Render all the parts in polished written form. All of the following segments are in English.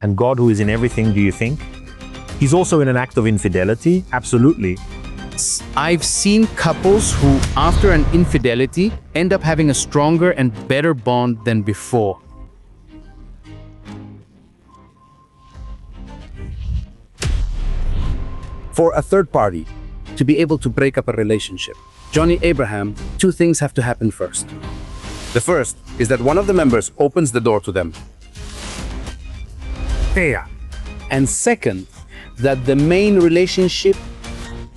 and God who is in everything, do you think? He's also in an act of infidelity? Absolutely. I've seen couples who, after an infidelity, end up having a stronger and better bond than before. For a third party to be able to break up a relationship, Johnny Abraham, two things have to happen first. The first is that one of the members opens the door to them. Yeah. And second, that the main relationship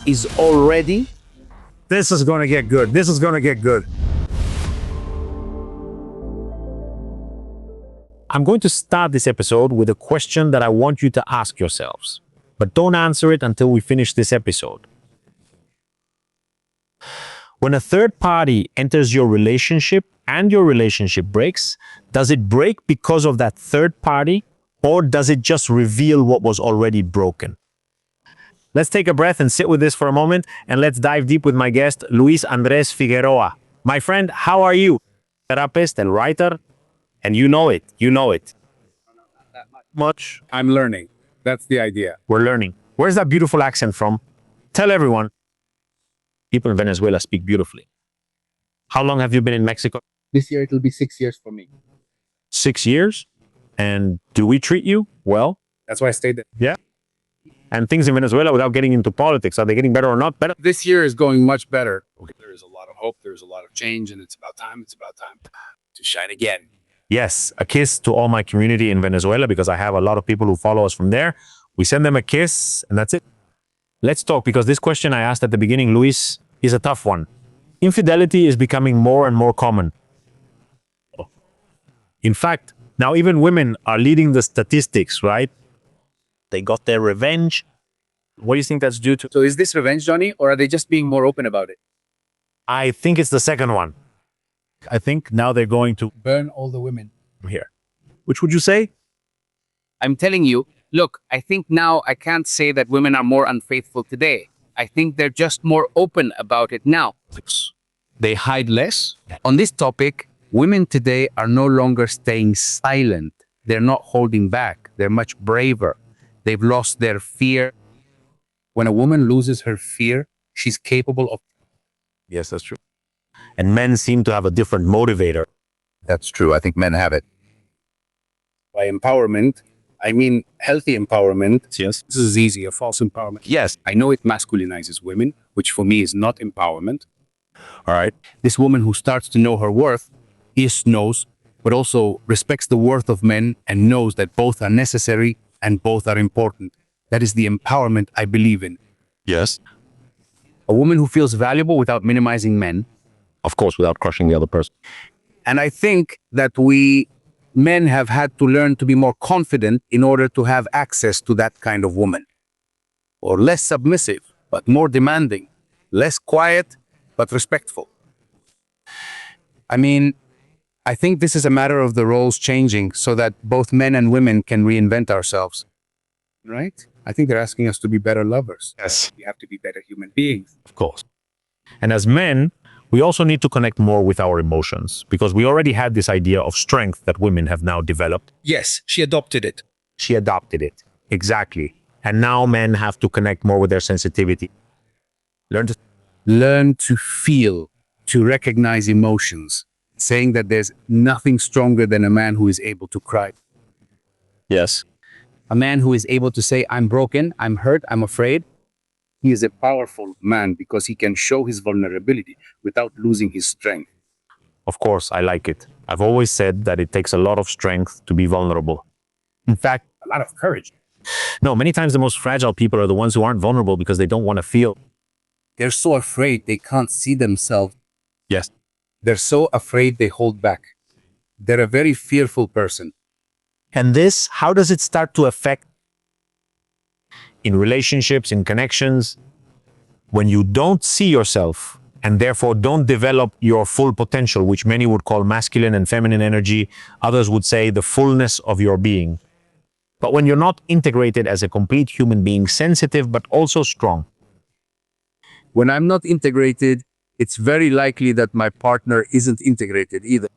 is already. This is going to get good. This is going to get good. I'm going to start this episode with a question that I want you to ask yourselves, but don't answer it until we finish this episode. When a third party enters your relationship and your relationship breaks, does it break because of that third party, or does it just reveal what was already broken? Let's take a breath and sit with this for a moment, and let's dive deep with my guest, Luis Andres Figueroa. My friend, how are you? Therapist and writer, and you know it. Not much. I'm learning. That's the idea. We're learning. Where's that beautiful accent from? Tell everyone. People in Venezuela speak beautifully. How long have you been in Mexico? This year it'll be 6 years for me. 6 years? And do we treat you well? That's why I stayed there. Yeah. And things in Venezuela, without getting into politics, are they getting better or not better? This year is going much better. There is a lot of hope. There's a lot of change, and it's about time to shine again. Yes, a kiss to all my community in Venezuela, because I have a lot of people who follow us from there. We send them a kiss, and that's it. Let's talk, because this question I asked at the beginning, Luis, is a tough one. Infidelity is becoming more and more common. In fact, now even women are leading the statistics, right? They got their revenge. What do you think that's due to? So is this revenge, Johnny, or are they just being more open about it? I think it's the second one. I think now they're going to Burn all the women. here. Which would you say? I'm telling you, look, I think now I can't say that women are more unfaithful today. I think they're just more open about it now. They hide less. On this topic, women today are no longer staying silent. They're not holding back. They're much braver. They've lost their fear. When a woman loses her fear, she's capable of. Yes, that's true. And men seem to have a different motivator. That's true. I think men have it. By empowerment, I mean healthy empowerment. Yes. This is easy, a false empowerment. Yes. I know it masculinizes women, which for me is not empowerment. All right. This woman who starts to know her worth knows, but also respects the worth of men and knows that both are necessary and both are important. That is the empowerment I believe in. Yes. A woman who feels valuable without minimizing men. Of course, without crushing the other person. And I think that we men have had to learn to be more confident in order to have access to that kind of woman. Or less submissive, but more demanding. Less quiet, but respectful. I mean, I think this is a matter of the roles changing so that both men and women can reinvent ourselves. Right? I think they're asking us to be better lovers. Yes. We have to be better human beings. Of course. And as men, we also need to connect more with our emotions, because we already had this idea of strength that women have now developed. Yes, she adopted it. She adopted it. Exactly. And now men have to connect more with their sensitivity. Learn to feel, to recognize emotions, saying that there's nothing stronger than a man who is able to cry. Yes. A man who is able to say, I'm broken, I'm hurt, I'm afraid. He is a powerful man because he can show his vulnerability without losing his strength. Of course, I like it. I've always said that it takes a lot of strength to be vulnerable. In fact, A lot of courage. no, many times the most fragile people are the ones who aren't vulnerable because they don't want to feel. They're so afraid they can't see themselves. Yes. They're so afraid they hold back. They're a very fearful person. And this, how does it start to affect in relationships, in connections, when you don't see yourself and therefore don't develop your full potential, which many would call masculine and feminine energy, others would say the fullness of your being. But when you're not integrated as a complete human being, sensitive but also strong. When I'm not integrated, it's very likely that my partner isn't integrated either.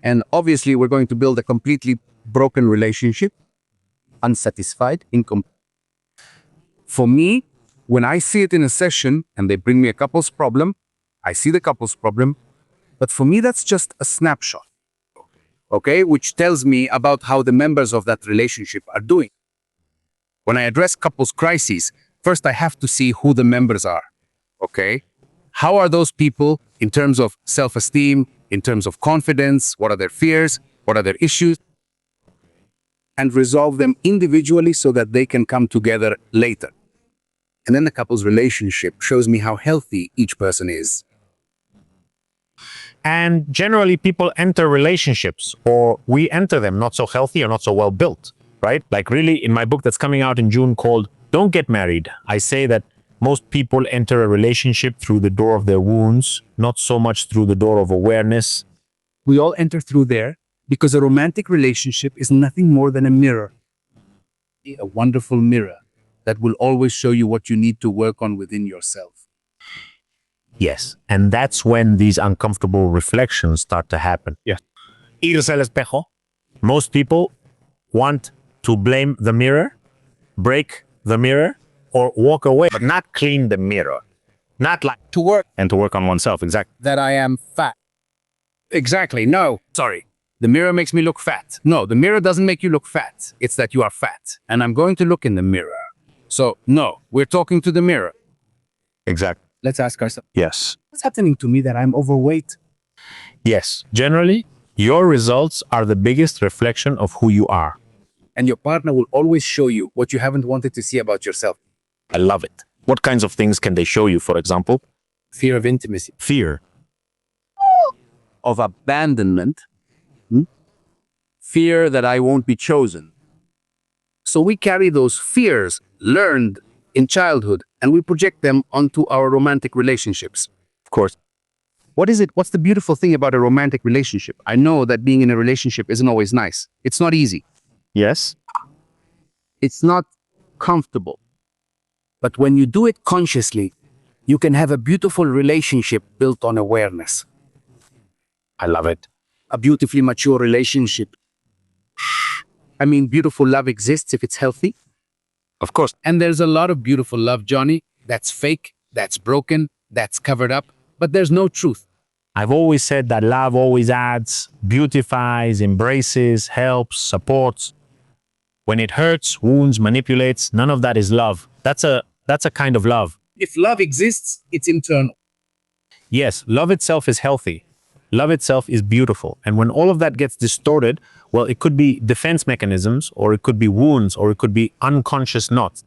And obviously, we're going to build a completely broken relationship unsatisfied, incomplete. For me, when I see it in a session and they bring me a couple's problem, I see the couple's problem, but for me, that's just a snapshot, okay, which tells me about how the members of that relationship are doing. When I address couples' crises, first I have to see who the members are, okay? How are those people in terms of self-esteem, in terms of confidence? What are their fears? What are their issues? And resolve them individually so that they can come together later. And then the couple's relationship shows me how healthy each person is. And generally, people enter relationships, or we enter them not so healthy or not so well built, right? Like, really, in my book that's coming out in June called Don't Get Married, I say that most people enter a relationship through the door of their wounds, not so much through the door of awareness. We all enter through there because a romantic relationship is nothing more than a mirror. A wonderful mirror that will always show you what you need to work on within yourself. Yes, and that's when these uncomfortable reflections start to happen. Yeah. Irse al espejo. Most people want to blame the mirror, break the mirror, or walk away, but not clean the mirror. Not like To work and to work on oneself. Exactly. that I am fat. Exactly. No, sorry. The mirror makes me look fat. No, the mirror doesn't make you look fat. It's that you are fat. And I'm going to look in the mirror. So, no, we're talking to the mirror. Exactly. Let's ask ourselves, Yes. what's happening to me that I'm overweight? Yes. Generally, your results are the biggest reflection of who you are. And your partner will always show you what you haven't wanted to see about yourself. I love it. What kinds of things can they show you, for example? Fear of intimacy. Fear. Of abandonment. Fear that I won't be chosen. So we carry those fears learned in childhood and we project them onto our romantic relationships. Of course. What is it? What's the beautiful thing about a romantic relationship? I know that being in a relationship isn't always nice. It's not easy. Yes. It's not comfortable. But when you do it consciously, you can have a beautiful relationship built on awareness. I love it. A beautifully mature relationship. I mean, beautiful love exists if it's healthy. Of course. And there's a lot of beautiful love, Johnny, that's fake, that's broken, that's covered up, but there's no truth. I've always said that love always adds, beautifies, embraces, helps, supports. When it hurts, wounds, manipulates, none of that is love. That's a kind of love. If love exists, it's internal. Yes, love itself is healthy. Love itself is beautiful. And when all of that gets distorted, well, it could be defense mechanisms, or it could be wounds, or it could be unconscious knots.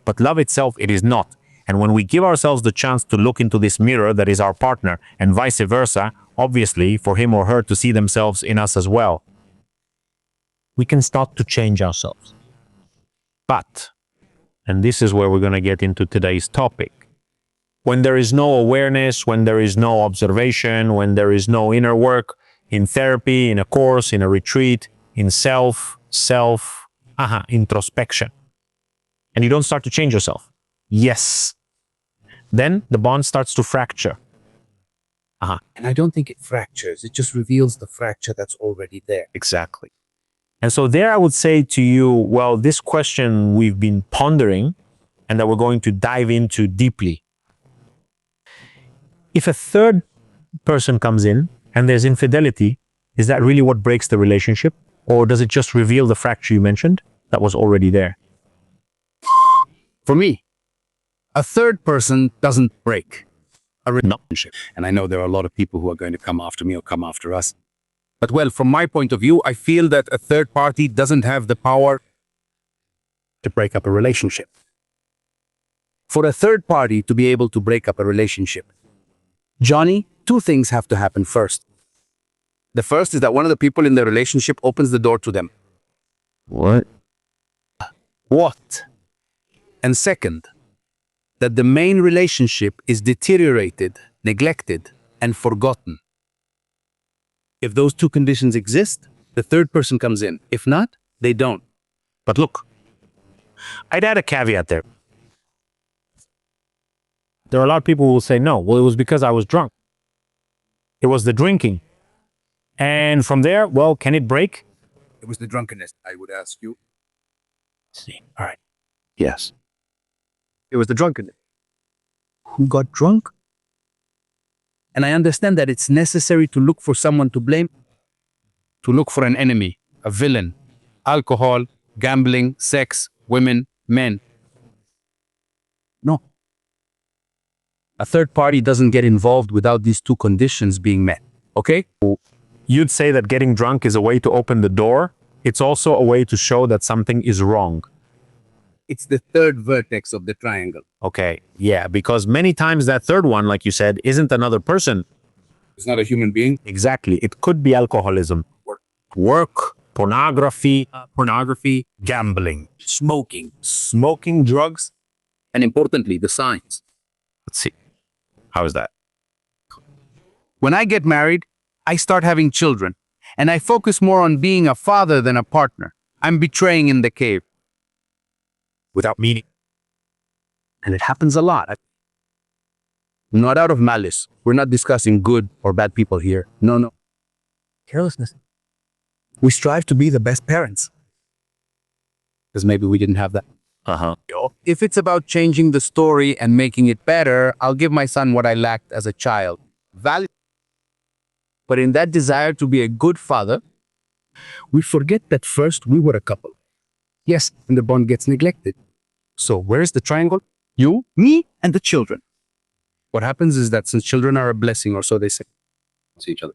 But love itself, it is not. And when we give ourselves the chance to look into this mirror that is our partner, and vice versa, obviously, for him or her to see themselves in us as well, we can start to change ourselves. But, and this is where we're going to get into today's topic, when there is no awareness, when there is no observation, when there is no inner work, in therapy, in a course, in a retreat, in introspection, and you don't start to change yourself, yes, then the bond starts to fracture. And I don't think it fractures. It just reveals the fracture that's already there. Exactly. And so there I would say to you, well, this question we've been pondering and that we're going to dive into deeply. If a third person comes in and there's infidelity, is that really what breaks the relationship? Or does it just reveal the fracture you mentioned that was already there? For me, a third person doesn't break a relationship. And I know there are a lot of people who are going to come after me or come after us. But well, from my point of view, I feel that a third party doesn't have the power to break up a relationship. For a third party to be able to break up a relationship, Johnny, two things have to happen first. The first is that one of the people in the relationship opens the door to them. What? What? And second, that the main relationship is deteriorated, neglected, and forgotten. If those two conditions exist, the third person comes in. If not, they don't. But look, I'd add a caveat there. There are a lot of people who will say, no, well, it was because I was drunk. It was the drinking. And from there, well, can it break? It was the drunkenness, I would ask you. See. All right. Yes. It was the drunkenness. Who got drunk? And I understand that it's necessary to look for someone to blame, to look for an enemy, a villain, alcohol, gambling, sex, women, men. No. A third party doesn't get involved without these two conditions being met. Okay? You'd say that getting drunk is a way to open the door. It's also a way to show that something is wrong. It's the third vertex of the triangle. Okay, yeah, because many times that third one, like you said, isn't another person. It's not a human being. Exactly. It could be alcoholism, work, pornography, Gambling, smoking drugs. and importantly, the signs. Let's see. How is that? When I get married, I start having children, and I focus more on being a father than a partner. I'm betraying in the cave. Without meaning. And it happens a lot. Not out of malice. We're not discussing good or bad people here. No. Carelessness. We strive to be the best parents. Because maybe we didn't have that. If it's about changing the story and making it better, I'll give my son what I lacked as a child. Valid. But in that desire to be a good father, we forget that first we were a couple. Yes, and the bond gets neglected. So where's the triangle? You, me, and the children. What happens is that since children are a blessing, or so they say to each other.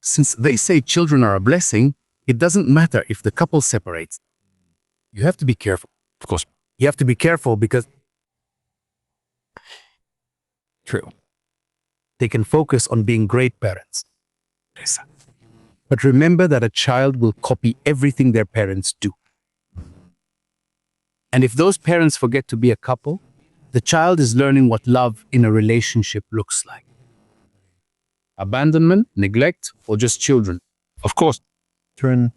Since they say children are a blessing, it doesn't matter if the couple separates. You have to be careful. Of course. You have to be careful because True. they can focus on being great parents. But remember that a child will copy everything their parents do. And if those parents forget to be a couple, the child is learning what love in a relationship looks like. Abandonment, neglect, or just children. Of course. Turn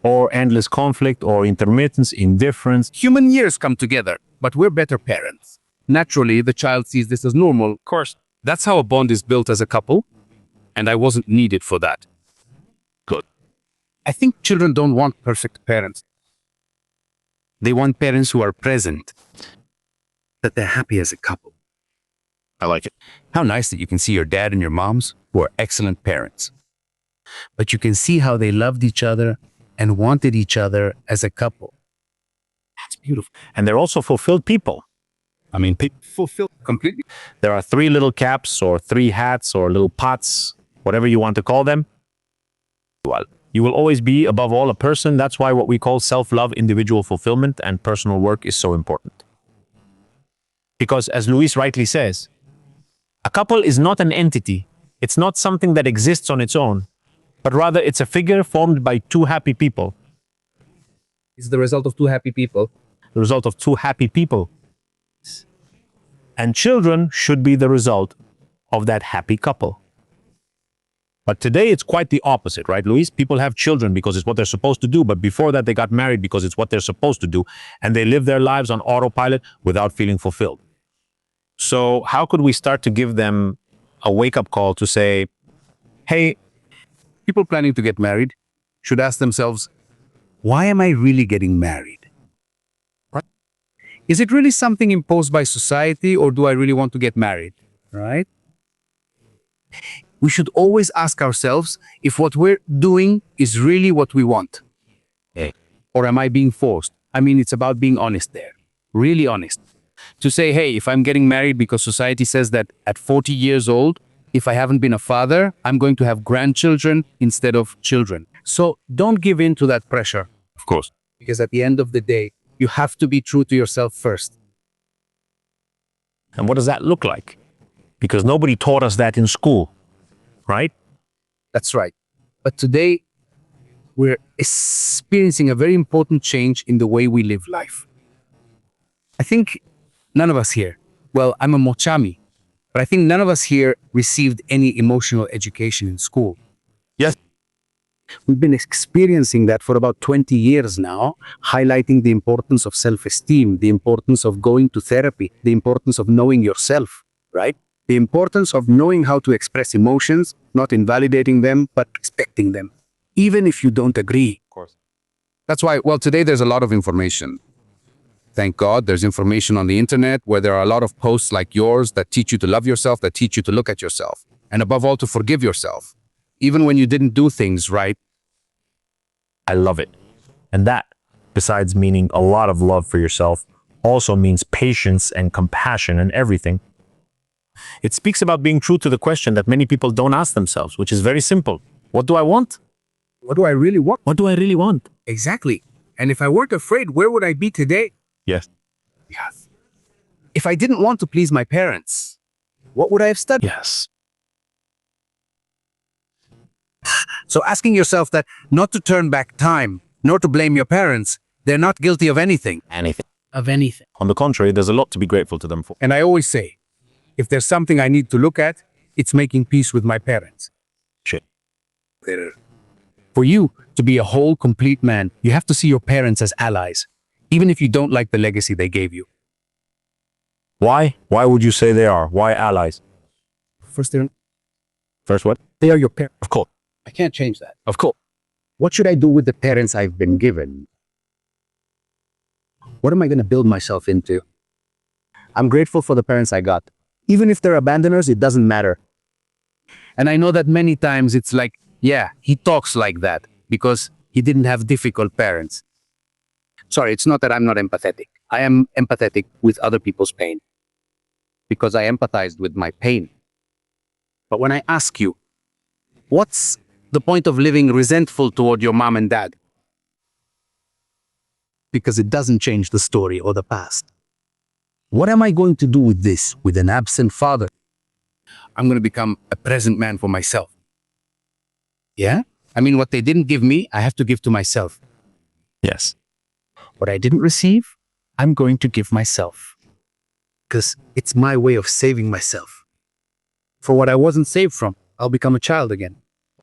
or endless conflict or intermittence, indifference. Human years come together, but we're better parents. Naturally, the child sees this as normal. Of course. That's how a bond is built as a couple, and I wasn't needed for that. Good. I think children don't want perfect parents. They want parents who are present, that they're happy as a couple. I like it. How nice that you can see your dad and your moms who are excellent parents. But you can see how they loved each other and wanted each other as a couple. That's beautiful. And they're also fulfilled people. I mean, Fulfilled completely. there are 3 little caps or 3 hats or little pots, whatever you want to call them. Well, you will always be, above all, a person. That's why what we call self-love, individual fulfillment, and personal work is so important. Because as Luis rightly says, a couple is not an entity. It's not something that exists on its own, but rather it's a figure formed by 2 happy people. It's the result of 2 happy people. The result of 2 happy people. And children should be the result of that happy couple. But today it's quite the opposite, right, Luis? People have children because it's what they're supposed to do, but before that they got married because it's what they're supposed to do, and they live their lives on autopilot without feeling fulfilled. So how could we start to give them a wake-up call to say, hey, People planning to get married should ask themselves, why am I really getting married? Right? Is it really something imposed by society, or do I really want to get married? Right? We should always ask ourselves if what we're doing is really what we want. Hey. Or am I being forced? I mean, it's about being honest there. Really honest. To say, hey, if I'm getting married because society says that at 40 years old, if I haven't been a father, I'm going to have grandchildren instead of children. So don't give in to that pressure. of course, Because at the end of the day, you have to be true to yourself first. and what does that look like? Because nobody taught us that in school, right? That's right. But today, we're experiencing a very important change in the way we live life. I think none of us here, well, I'm a Mochami, but I think none of us here received any emotional education in school. Yes. We've been experiencing that for about 20 years now, highlighting the importance of self-esteem, the importance of going to therapy, the importance of knowing yourself, right? The importance of knowing how to express emotions, not invalidating them, but respecting them, even if you don't agree. Of course. That's why, well, today there's a lot of information. Thank God there's information on the internet where there are a lot of posts like yours that teach you to love yourself, that teach you to look at yourself, and above all, to forgive yourself. Even when you didn't do things right, I love it. And that, besides meaning a lot of love for yourself, also means patience and compassion and everything. It speaks about being true to the question that many people don't ask themselves, which is very simple. What do I want? what do I really want? What do I really want? Exactly. And if I weren't afraid, where would I be today? Yes. Yes. If I didn't want to please my parents, what would I have studied? Yes. So asking yourself that, not to turn back time, nor to blame your parents, they're not guilty of anything. Anything. Of anything. On the contrary, there's a lot to be grateful to them for. And I always say, if there's something I need to look at, it's making peace with my parents. Shit. For you to be a whole, complete man, you have to see your parents as allies, even if you don't like the legacy they gave you. Why? Why would you say they are? Why allies? First, First what? they are your parents. Of course. I can't change that. Of course. What should I do with the parents I've been given? What am I going to build myself into? I'm grateful for the parents I got. Even if they're abandoners, it doesn't matter. And I know that many times it's like, yeah, he talks like that because he didn't have difficult parents. Sorry, it's not that I'm not empathetic. I am empathetic with other people's pain because I empathized with my pain. But when I ask you, what's the point of living resentful toward your mom and dad? Because it doesn't change the story or the past. What am I going to do with this, with an absent father? I'm going to become a present man for myself. Yeah? I mean, what they didn't give me, I have to give to myself. Yes. What I didn't receive, I'm going to give myself. Because it's my way of saving myself. For what I wasn't saved from, I'll become a child again.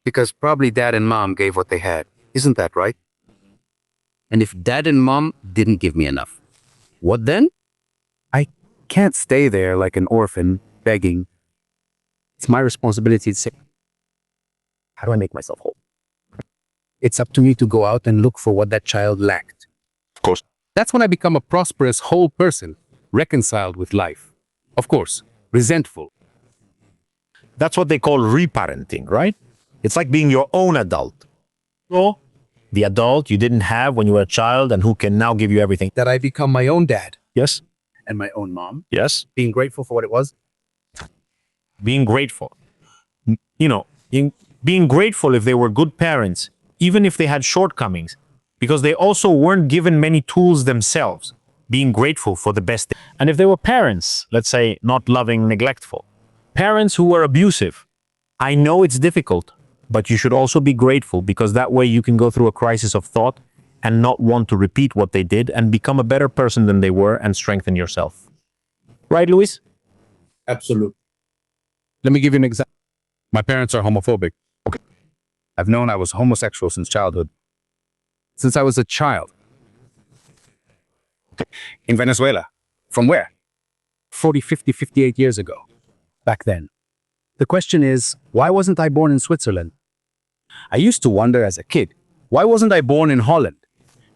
Because probably dad and mom gave what they had. Isn't that right? And if dad and mom didn't give me enough, what then? I can't stay there like an orphan, begging. It's my responsibility to say, how do I make myself whole? It's up to me to go out and look for what that child lacked. Of course. That's when I become a prosperous whole person, reconciled with life. Of course, resentful. That's what they call reparenting, right? It's like being your own adult. Oh, the adult you didn't have when you were a child and who can now give you everything. That I become my own dad Yes. and my own mom, Yes. being grateful for what it was. Being grateful. Being grateful if they were good parents, even if they had shortcomings, because they also weren't given many tools themselves. Being grateful for the best. And if they were parents, let's say not loving, neglectful, parents who were abusive, I know it's difficult, but you should also be grateful because that way you can go through a crisis of thought and not want to repeat what they did and become a better person than they were and strengthen yourself. Right, Luis? Absolutely. Let me give you an example. My parents are homophobic. Okay. I've known I was homosexual since childhood. Since I was a child. In Venezuela. From where? 40, 50, 58 years ago. Back then. The question is, why wasn't I born in Switzerland? I used to wonder as a kid, why wasn't I born in Holland?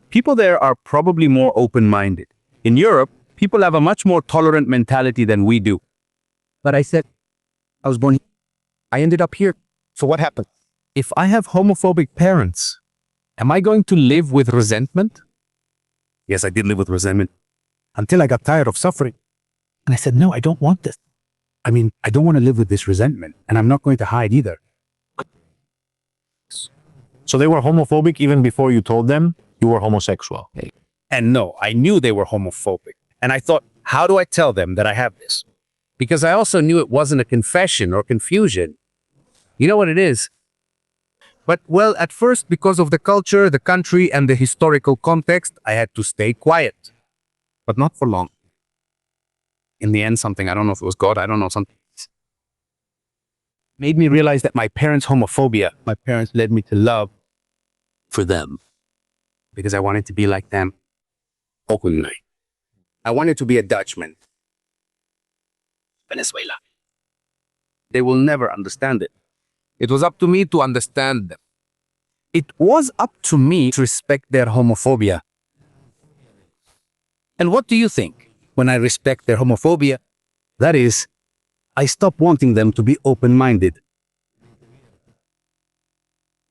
People there are probably more open-minded. In Europe, people have a much more tolerant mentality than we do. But I said, I was born here. I ended up here. So what happened? If I have homophobic parents, am I going to live with resentment? Yes, I did live with resentment. Until I got tired of suffering. And I said, no, I don't want this. I mean, I don't want to live with this resentment. And I'm not going to hide either. So they were homophobic even before you told them you were homosexual. And no, I knew they were homophobic. And I thought, how do I tell them that I have this? Because I also knew it wasn't a confession or confusion. You know what it is? But, well, at first, because of the culture, the country, and the historical context, I had to stay quiet. But not for long. In the end, something, I don't know if it was God, I don't know, something made me realize that my parents' homophobia, my parents led me to love for them. Because I wanted to be like them. Openly. I wanted to be a Dutchman. Venezuela. They will never understand it. It was up to me to understand them. It was up to me to respect their homophobia. And what do you think when I respect their homophobia? That is, I stop wanting them to be open-minded.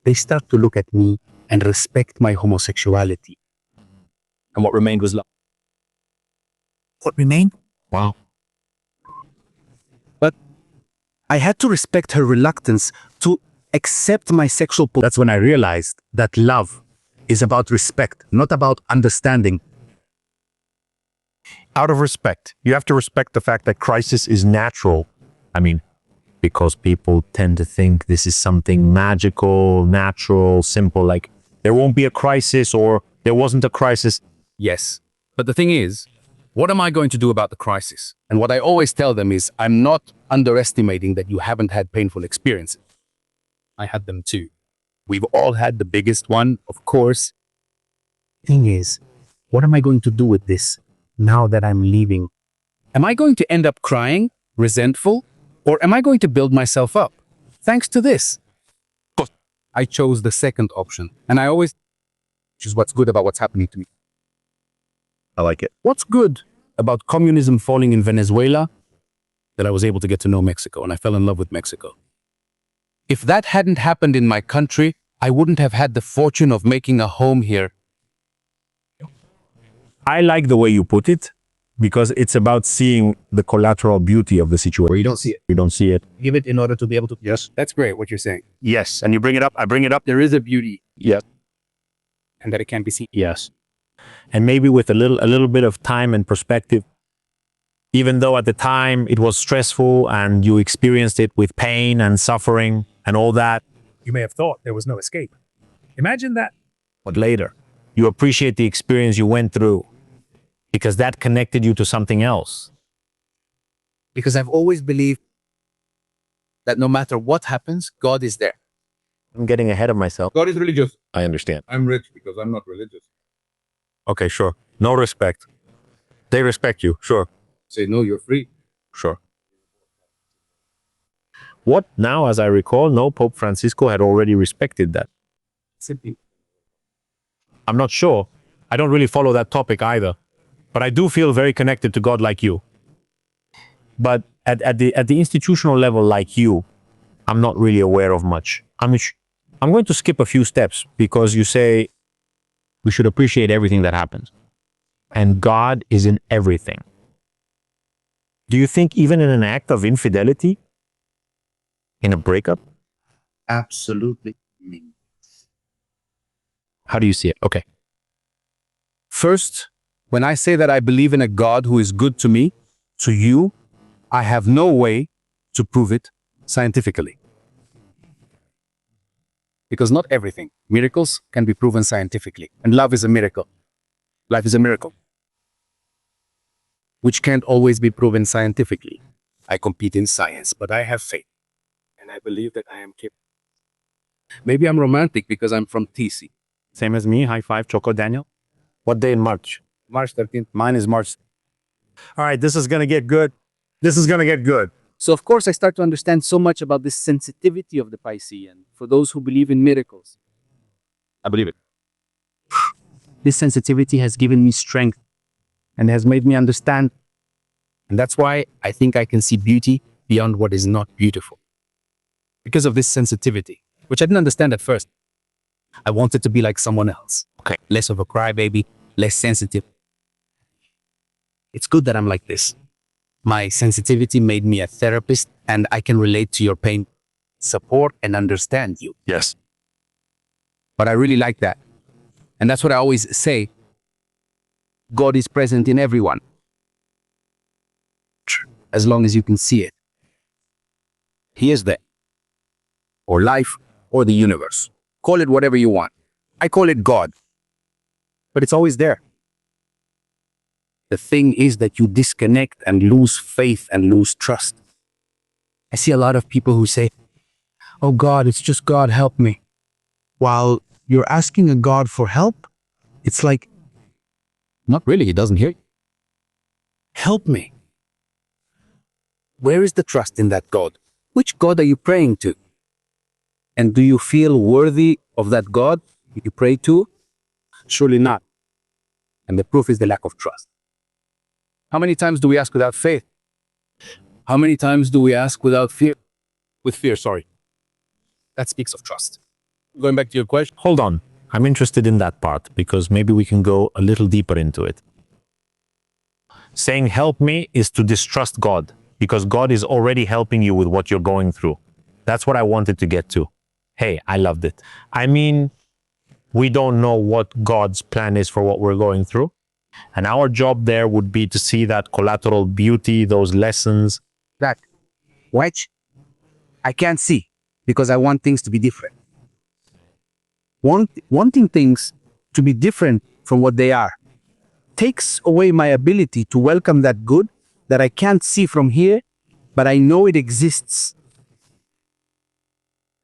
They start to look at me and respect my homosexuality. And what remained was love. What remained? Wow. But I had to respect her reluctance to accept my sexual pull. That's when I realized that love is about respect, not about understanding. Out of respect, you have to respect the fact that crisis is natural. I mean, because people tend to think this is something magical, natural, simple, like there won't be a crisis or there wasn't a crisis. Yes. But the thing is, what am I going to do about the crisis? And what I always tell them is, I'm not underestimating that you haven't had painful experiences. I had them too. We've all had the biggest one, of course. Thing is, what am I going to do with this now that I'm leaving? Am I going to end up crying, resentful, or am I going to build myself up? Thanks to this. I chose the second option, and I always, which is what's good about what's happening to me. I like it. What's good about communism falling in Venezuela? That I was able to get to know Mexico, and I fell in love with Mexico. If that hadn't happened in my country, I wouldn't have had the fortune of making a home here. I like the way you put it because it's about seeing the collateral beauty of the situation. Where you don't see it. You don't see it. Give it in order to be able to. Yes. That's great what you're saying. Yes. And you bring it up. I bring it up. There is a beauty, Yes. and that it can be seen. Yes. And maybe with a little bit of time and perspective, even though at the time it was stressful and you experienced it with pain and suffering and all that, You may have thought there was no escape. Imagine that. but later you appreciate the experience you went through because that connected you to something else. Because I've always believed that no matter what happens, God is there. I'm getting ahead of myself. God is religious. I understand. I'm rich because I'm not religious. Okay, sure. No respect. They respect you. Sure. Say, no, you're free. Sure. What now, as I recall, no, Pope Francisco had already respected that. Simply. I'm not sure. I don't really follow that topic either. But I do feel very connected to God like you. But at the institutional level like you, I'm not really aware of much. I'm going to skip a few steps because you say we should appreciate everything that happens. And God is in everything. Do you think even in an act of infidelity, in a breakup, Absolutely. how do you see it? Okay. First, when I say that I believe in a God who is good to me, to you, I have no way to prove it scientifically. Because not everything, miracles, can be proven scientifically. And love is a miracle. Life is a miracle, which can't always be proven scientifically. I compete in science, but I have faith. And I believe that I am capable. Maybe I'm romantic because I'm from TC. Same as me. High five, Choco Daniel. What day in March? March 13th. Mine is March. All right, this is going to get good. This is going to get good. So of course I start to understand so much about this sensitivity of the Piscean for those who believe in miracles. I believe it. This sensitivity has given me strength and has made me understand. And that's why I think I can see beauty beyond what is not beautiful. Because of this sensitivity, which I didn't understand at first. I wanted to be like someone else. Okay. Less of a crybaby, less sensitive. It's good that I'm like this. My sensitivity made me a therapist and I can relate to your pain, support and understand you. Yes. But I really like that. And that's what I always say. God is present in everyone. As long as you can see it. He is there. Or life, or the universe. Call it whatever you want. I call it God. But it's always there. The thing is that you disconnect and lose faith and lose trust. I see a lot of people who say, oh God, it's just God, help me. While you're asking a God for help, it's like, not really, he doesn't hear you. Help me. Where is the trust in that God? Which God are you praying to? And do you feel worthy of of that God you pray to? Surely not. And the proof is the lack of trust. How many times do we ask without faith? How many times do we ask without fear? With fear, sorry. That speaks of trust. Going back to your question, Hold on. I'm interested in that part because maybe we can go a little deeper into it. Saying help me is to distrust God because God is already helping you with what you're going through. That's what I wanted to get to. Hey, I loved it. I mean, we don't know what God's plan is for what we're going through. And our job there would be to see that collateral beauty, those lessons. that which I can't see because I want things to be different. Wanting things to be different from what they are takes away my ability to welcome that good that I can't see from here, but I know it exists.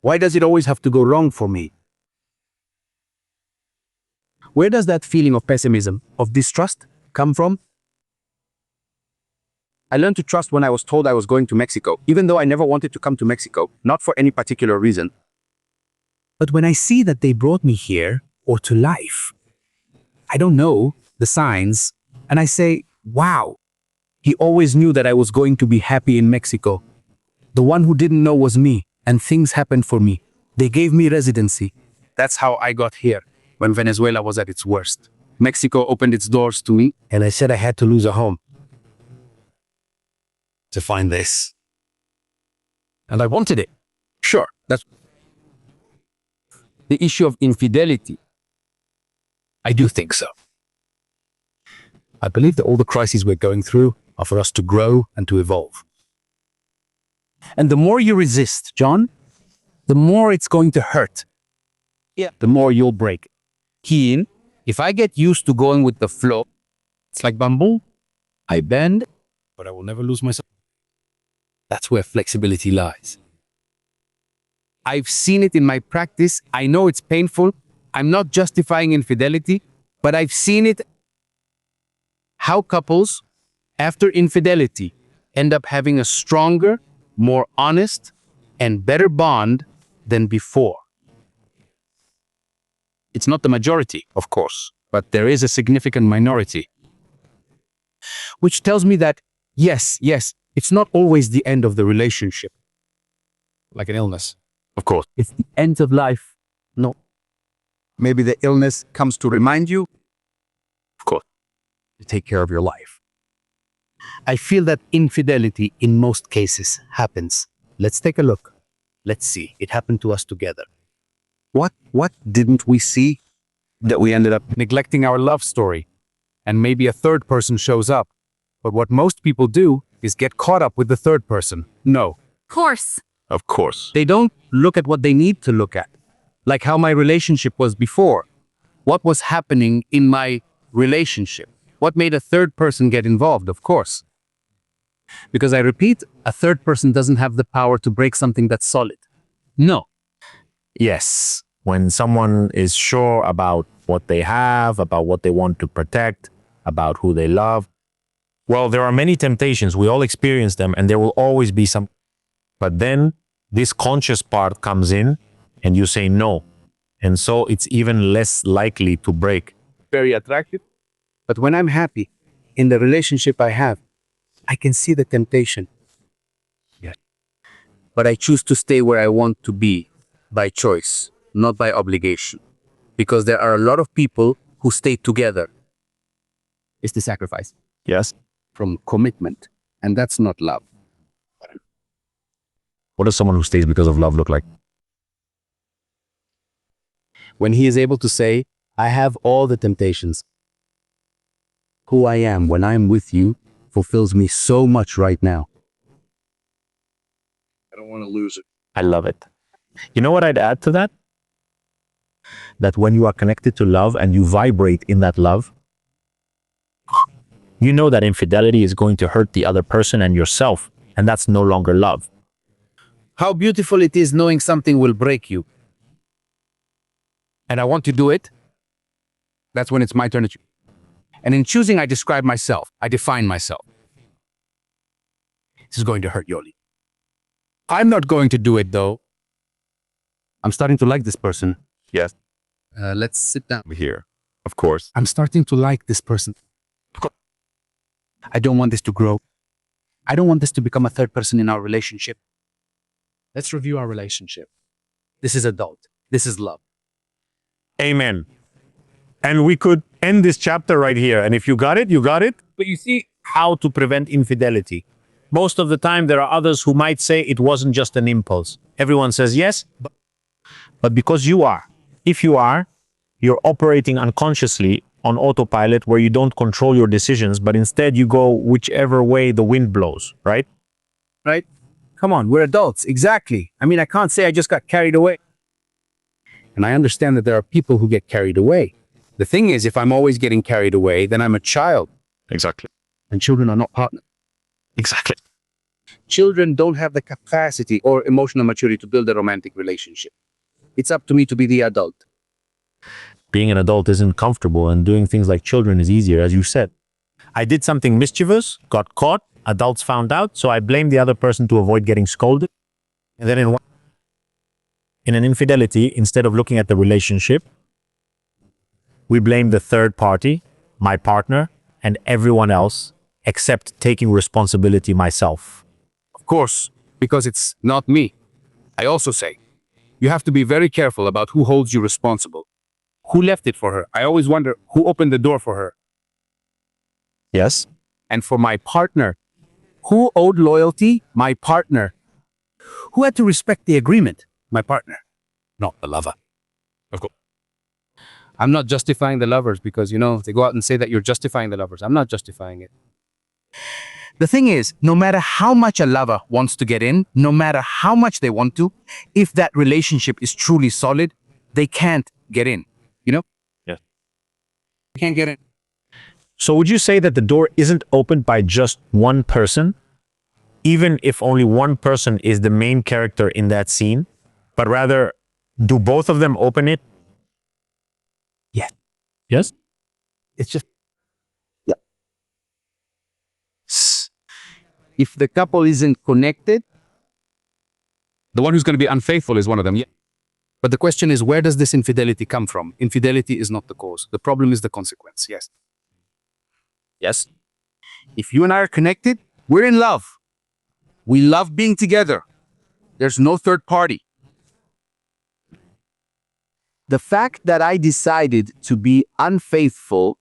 Why does it always have to go wrong for me? Where does that feeling of pessimism, of distrust, come from? I learned to trust when I was told I was going to Mexico, even though I never wanted to come to Mexico, not for any particular reason. But when I see that they brought me here, or to life, I don't know the signs, and I say, wow, he always knew that I was going to be happy in Mexico. The one who didn't know was me, and things happened for me. They gave me residency. That's how I got here, when Venezuela was at its worst. Mexico opened its doors to me, and I said I had to lose a home to find this. And I wanted it. Sure, that's the issue of infidelity. I do think so. I believe that all the crises we're going through are for us to grow and to evolve. And the more you resist, John, the more it's going to hurt. Yeah. The more you'll break. Keen, if I get used to going with the flow, it's like bamboo. I bend, but I will never lose myself. That's where flexibility lies. I've seen it in my practice. I know it's painful. I'm not justifying infidelity, but I've seen it. How couples, after infidelity, end up having a stronger, more honest, and better bond than before. It's not the majority, of course, but there is a significant minority. Which tells me that, yes, it's not always the end of the relationship. Like an illness. Of course. It's the end of life. No. Maybe the illness comes to remind you, Of course. to take care of your life. I feel that infidelity in most cases happens. Let's take a look. Let's see. It happened to us together. What didn't we see that we ended up neglecting our love story? And maybe a third person shows up. But what most people do is get caught up with the third person. No. Course. Of course. They don't look at what they need to look at. Like how my relationship was before. What was happening in my relationship? What made a third person get involved, of course. Because I repeat, a third person doesn't have the power to break something that's solid. No. Yes. When someone is sure about what they have, about what they want to protect, about who they love, well, there are many temptations. We all experience them, and there will always be some. But then this conscious part comes in, and you say no. And so it's even less likely to break. Very attractive. But when I'm happy in the relationship I have, I can see the temptation. Yeah. But I choose to stay where I want to be by choice, not by obligation. Because there are a lot of people who stay together. It's the sacrifice Yes. from commitment. And that's not love. What does someone who stays because of love look like? When he is able to say, I have all the temptations. Who I am when I'm with you fulfills me so much right now. I don't want to lose it. I love it. You know what I'd add to that? That when you are connected to love and you vibrate in that love, you know that infidelity is going to hurt the other person and yourself, and that's no longer love. How beautiful it is knowing something will break you. And I want to do it. That's when it's my turn to choose. And in choosing, I describe myself. I define myself. This is going to hurt Yoli. I'm not going to do it, though. I'm starting to like this person. Yes. Let's sit down. Here. Of course. I'm starting to like this person. I don't want this to grow. I don't want this to become a third person in our relationship. Let's review our relationship. This is adult. This is love. Amen. And we could end this chapter right here. And if you got it, you got it. But you see how to prevent infidelity. Most of the time, there are others who might say it wasn't just an impulse. Everyone says yes, but because you are. If you are, you're operating unconsciously on autopilot where you don't control your decisions, but instead you go whichever way the wind blows, right? Right? Come on, we're adults. Exactly. I mean, I can't say I just got carried away. And I understand that there are people who get carried away. The thing is, if I'm always getting carried away, then I'm a child. Exactly. And children are not partners. Exactly. Children don't have the capacity or emotional maturity to build a romantic relationship. It's up to me to be the adult. Being an adult isn't comfortable, and doing things like children is easier, as you said. I did something mischievous, got caught, adults found out, so I blamed the other person to avoid getting scolded. And then in an infidelity, instead of looking at the relationship, we blame the third party, my partner, and everyone else, except taking responsibility myself. Of course, because it's not me. I also say, you have to be very careful about who holds you responsible. Who left it for her? I always wonder who opened the door for her. Yes? And for my partner, who owed loyalty? My partner. Who had to respect the agreement? My partner, not the lover. Of course. I'm not justifying the lovers because, they go out and say that you're justifying the lovers. I'm not justifying it. The thing is, no matter how much a lover wants to get in, no matter how much they want to, if that relationship is truly solid, they can't get in. Yes. They can't get in. So would you say that the door isn't opened by just one person, even if only one person is the main character in that scene, but rather, do both of them open it? Yeah. Yes? It's just, yeah. If the couple isn't connected, The one who's going to be unfaithful is one of them. Yeah. but the question is, where does this infidelity come from? Infidelity is not the cause. The problem is the consequence. Yes. Yes. If you and I are connected, we're in love. We love being together. There's no third party. The fact that I decided to be unfaithful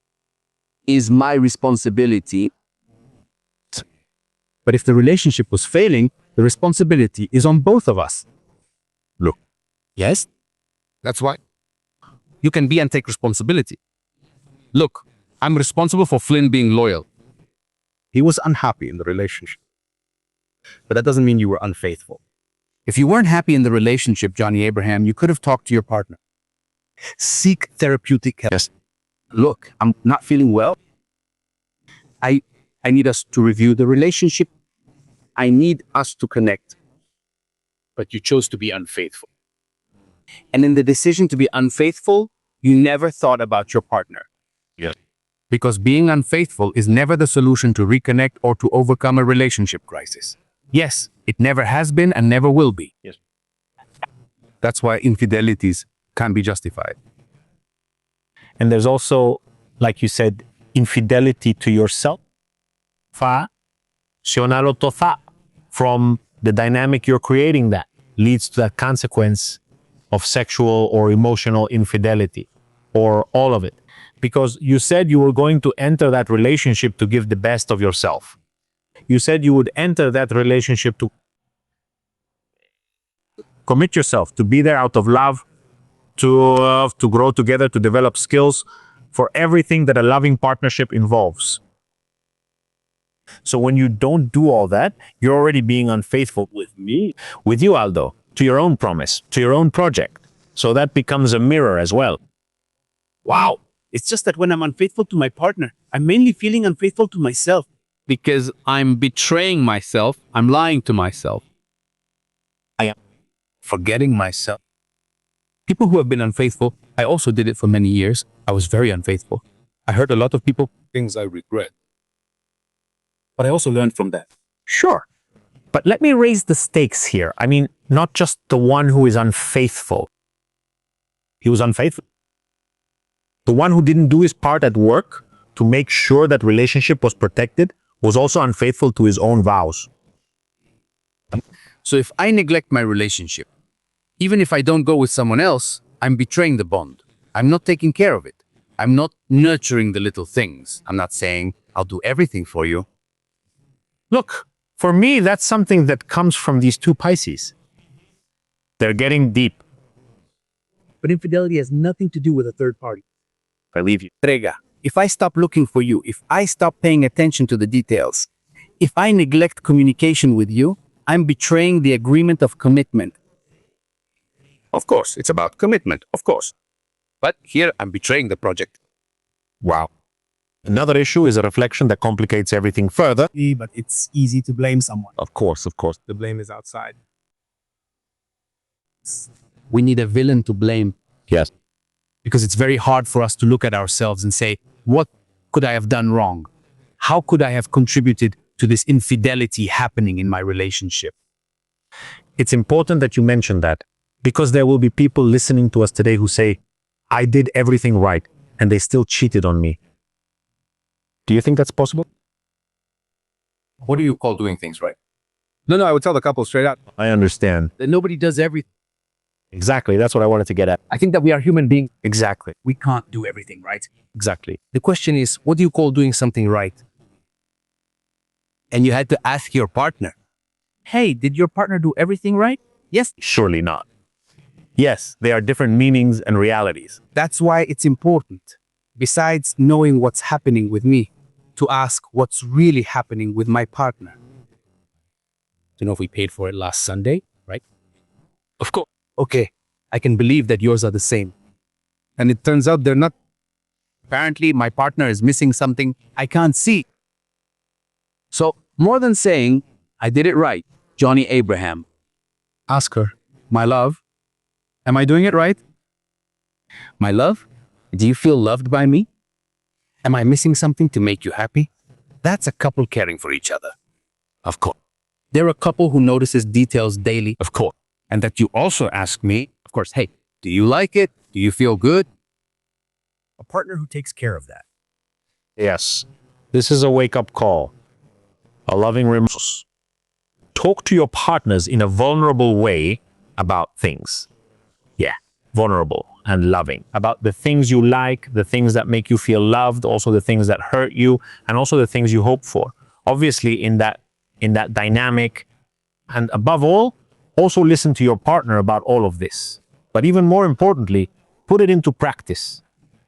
is my responsibility. But if the relationship was failing, the responsibility is on both of us. Look. Yes? That's why you can be and take responsibility. Look, I'm responsible for Flynn being loyal. He was unhappy in the relationship. But that doesn't mean you were unfaithful. If you weren't happy in the relationship, Johnny Abraham, you could have talked to your partner. Seek therapeutic help. Yes. Look, I'm not feeling well. I need us to review the relationship. I need us to connect. But you chose to be unfaithful. And in the decision to be unfaithful, you never thought about your partner. Yes. Because being unfaithful is never the solution to reconnect or to overcome a relationship crisis. Yes, it never has been and never will be. Yes. That's why infidelities can be justified. And there's also, like you said, infidelity to yourself. Fa, sionalo tofa, from the dynamic you're creating that leads to that consequence of sexual or emotional infidelity, or all of it. Because you said you were going to enter that relationship to give the best of yourself. You said you would enter that relationship to commit yourself, to be there out of love, to grow together, to develop skills for everything that a loving partnership involves. So when you don't do all that, you're already being unfaithful with me, with you, Aldo, to your own promise, to your own project. So that becomes a mirror as well. Wow. It's just that when I'm unfaithful to my partner, I'm mainly feeling unfaithful to myself. Because I'm betraying myself. I'm lying to myself. I am forgetting myself. People who have been unfaithful, I also did it for many years. I was very unfaithful. I hurt a lot of people, things I regret. But I also learned from that. Sure. But let me raise the stakes here. I mean, not just the one who is unfaithful. He was unfaithful. The one who didn't do his part at work to make sure that relationship was protected was also unfaithful to his own vows. So if I neglect my relationship, even if I don't go with someone else, I'm betraying the bond. I'm not taking care of it. I'm not nurturing the little things. I'm not saying I'll do everything for you. Look, for me, that's something that comes from these two Pisces. They're getting deep. But infidelity has nothing to do with a third party. If I leave you. Trega, if I stop looking for you, if I stop paying attention to the details, if I neglect communication with you, I'm betraying the agreement of commitment. Of course, it's about commitment, of course. But here I'm betraying the project. Wow. Another issue is a reflection that complicates everything further. But it's easy to blame someone. Of course. The blame is outside. We need a villain to blame Yes. because it's very hard for us to look at ourselves and say, what could I have done wrong? How could I have contributed to this infidelity happening in my relationship? It's important that you mention that because there will be people listening to us today who say, I did everything right and they still cheated on me. Do you think that's possible? What do you call doing things right? No, I would tell the couple straight out. I understand. That nobody does everything. Exactly. That's what I wanted to get at. I think that we are human beings. Exactly. We can't do everything right. Exactly. The question is, what do you call doing something right? And you had to ask your partner, hey, did your partner do everything right? Yes. Surely not. Yes, they are different meanings and realities. That's why it's important, besides knowing what's happening with me, to ask what's really happening with my partner. Do you know if we paid for it last Sunday, right? Of course. Okay, I can believe that yours are the same. And it turns out they're not. Apparently, my partner is missing something I can't see. So, more than saying, I did it right, Johnny Abraham, Ask her, my love, am I doing it right? my love, do you feel loved by me? Am I missing something to make you happy? That's a couple caring for each other. Of course. They're a couple who notices details daily. Of course. And that you also ask me, of course, hey, do you like it? Do you feel good? A partner who takes care of that. Yes. This is a wake-up call. A loving reminder. Talk to your partners in a vulnerable way about things. Yeah, vulnerable and loving. About the things you like, the things that make you feel loved, also the things that hurt you, and also the things you hope for. Obviously, in that dynamic, and above all, also listen to your partner about all of this. But even more importantly, put it into practice.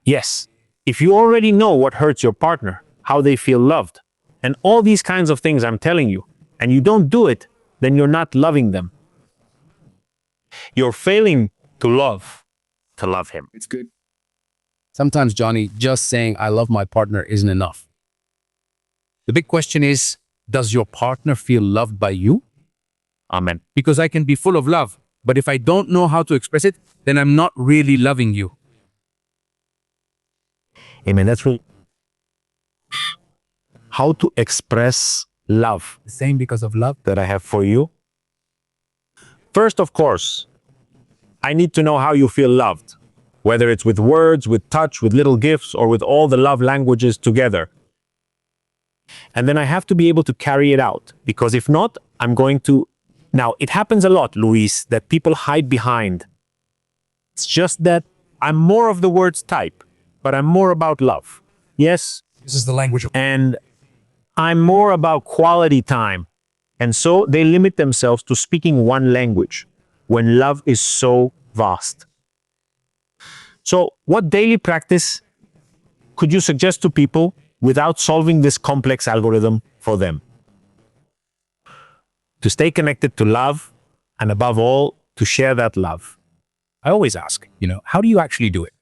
Yes, if you already know what hurts your partner, how they feel loved, and all these kinds of things I'm telling you, and you don't do it, then you're not loving them. You're failing to love him. It's good. Sometimes, Johnny, just saying I love my partner isn't enough. The big question is, does your partner feel loved by you? Amen. Because I can be full of love, but if I don't know how to express it, then I'm not really loving you. Amen. That's really how to express love The same because of love. that I have for you. First, of course, I need to know how you feel loved, whether it's with words, with touch, with little gifts, or with all the love languages together. And then I have to be able to carry it out, because if not, I'm going to... Now, it happens a lot, Luis, that people hide behind. It's just that I'm more of the words type, but I'm more about love. Yes, This is the language of and I'm more about quality time. And so they limit themselves to speaking one language when love is so vast. So, what daily practice could you suggest to people without solving this complex algorithm for them? To stay connected to love, and above all, to share that love. I always ask, how do you actually do it?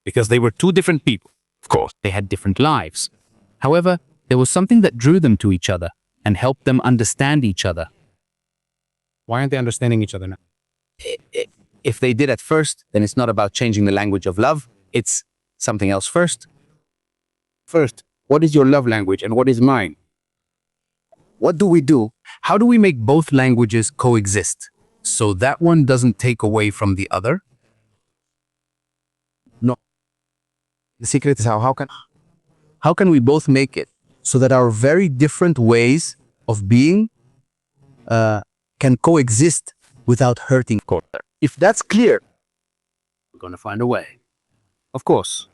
Because they were two different people. Of course, they had different lives. However, there was something that drew them to each other and helped them understand each other. Why aren't they understanding each other now? If they did at first, then it's not about changing the language of love. It's something else first. First, what is your love language and what is mine? What do we do? How do we make both languages coexist so that one doesn't take away from the other? The secret is how can we both make it so that our very different ways of being can coexist without hurting each other? If that's clear, we're going to find a way. Of course.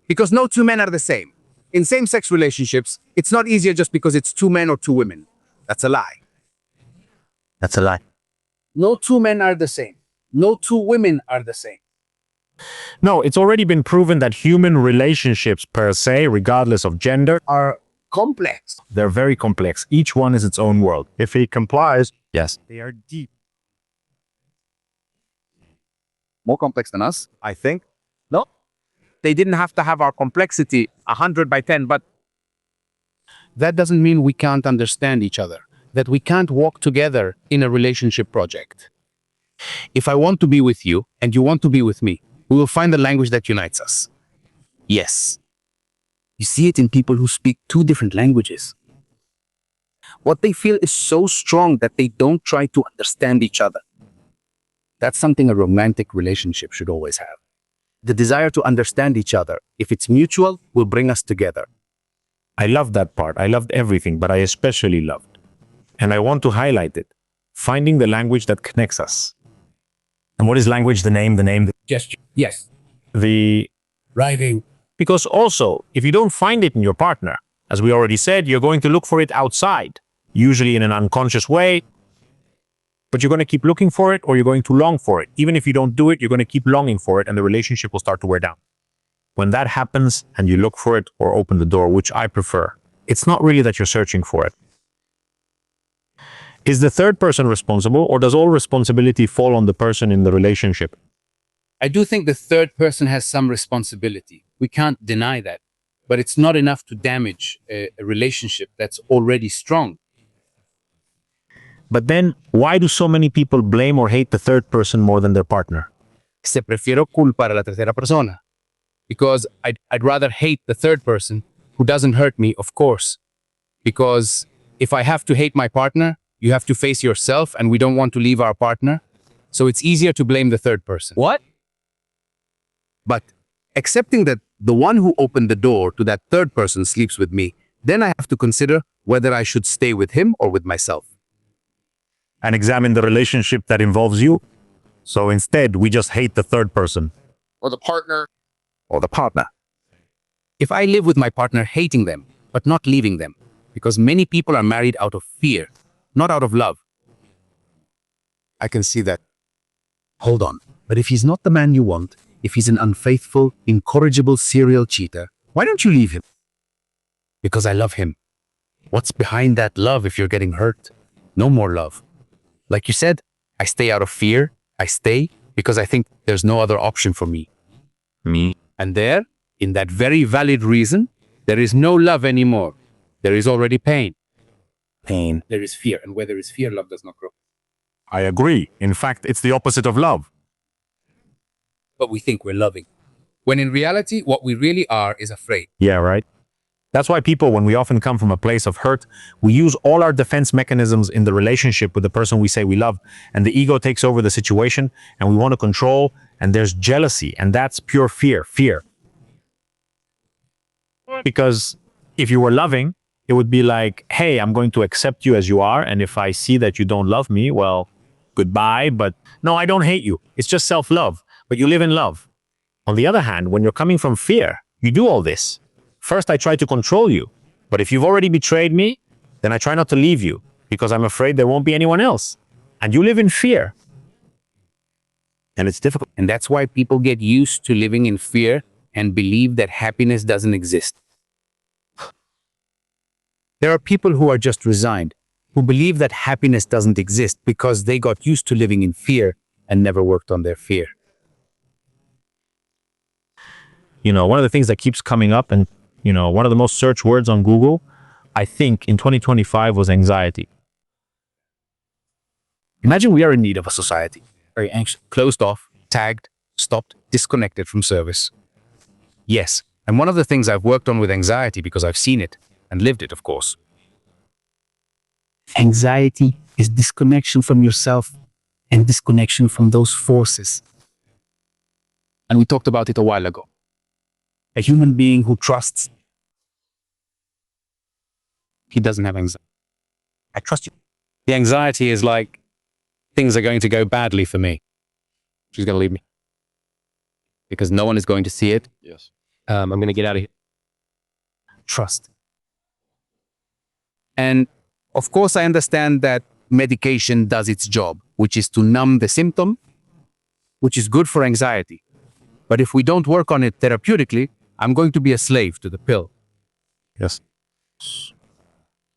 Because no two men are the same. In same-sex relationships, it's not easier just because it's two men or two women. That's a lie. That's a lie. No two men are the same. No two women are the same. No, it's already been proven that human relationships per se, regardless of gender, Are complex. they're very complex. Each one is its own world. If he complies, yes, they are deep. More complex than us? I think. No? They didn't have to have our complexity 100 by 10, but that doesn't mean we can't understand each other, that we can't walk together in a relationship project. If I want to be with you and you want to be with me, we will find the language that unites us. Yes. You see it in people who speak two different languages. What they feel is so strong that they don't try to understand each other. That's something a romantic relationship should always have. The desire to understand each other, if it's mutual, will bring us together. I loved that part. I loved everything, but I especially loved. And I want to highlight it. Finding the language that connects us. And what is language? The name, Gesture. Yes. the... Writing. Because also, if you don't find it in your partner, as we already said, you're going to look for it outside, usually in an unconscious way, but you're going to keep looking for it or you're going to long for it. Even if you don't do it, you're going to keep longing for it and the relationship will start to wear down. When that happens and you look for it or open the door, which I prefer, it's not really that you're searching for it. Is the third person responsible, or does all responsibility fall on the person in the relationship? I do think the third person has some responsibility. We can't deny that. But it's not enough to damage a relationship that's already strong. But then, why do so many people blame or hate the third person more than their partner? Se prefiero culpar a la tercera persona. Because I'd rather hate the third person who doesn't hurt me, of course. Because if I have to hate my partner, you have to face yourself and we don't want to leave our partner. So it's easier to blame the third person. What? But accepting that the one who opened the door to that third person sleeps with me, then I have to consider whether I should stay with him or with myself. And examine the relationship that involves you? So instead, we just hate the third person. Or the partner. Or the partner. If I live with my partner hating them, but not leaving them, because many people are married out of fear, not out of love. I can see that. Hold on. But if he's not the man you want, if he's an unfaithful, incorrigible serial cheater, why don't you leave him? Because I love him. What's behind that love if you're getting hurt? No more love. Like you said, I stay out of fear. I stay because I think there's no other option for me. Me? And there, in that very valid reason, there is no love anymore. There is already pain. Pain. There is fear, and where there is fear, love does not grow. I agree. In fact, it's the opposite of love. But we think we're loving. When in reality, what we really are is afraid. Yeah, right? That's why people, when we often come from a place of hurt, we use all our defense mechanisms in the relationship with the person we say we love, and the ego takes over the situation, and we want to control, and there's jealousy, and that's pure fear. Because if you were loving, it would be like, hey, I'm going to accept you as you are, and if I see that you don't love me, well, goodbye, but no, I don't hate you. It's just self-love, but you live in love. On the other hand, when you're coming from fear, you do all this. First, I try to control you, but if you've already betrayed me, then I try not to leave you, because I'm afraid there won't be anyone else. And you live in fear. And it's difficult. And that's why people get used to living in fear and believe that happiness doesn't exist. There are people who are just resigned, who believe that happiness doesn't exist because they got used to living in fear and never worked on their fear. You know, one of the things that keeps coming up, and, you know, one of the most searched words on Google, I think in 2025 was anxiety. Imagine we are in need of a society, very anxious, closed off, tagged, stopped, disconnected from service. Yes, and one of the things I've worked on with anxiety, because I've seen it and lived it, of course. Anxiety is disconnection from yourself and disconnection from those forces. And we talked about it a while ago. A human being who trusts. He doesn't have anxiety. I trust you. The anxiety is like, things are going to go badly for me. She's going to leave me. Because no one is going to see it. Yes. I'm going to get out of here. Trust. And of course, I understand that medication does its job, which is to numb the symptom, which is good for anxiety. But if we don't work on it therapeutically, I'm going to be a slave to the pill. Yes.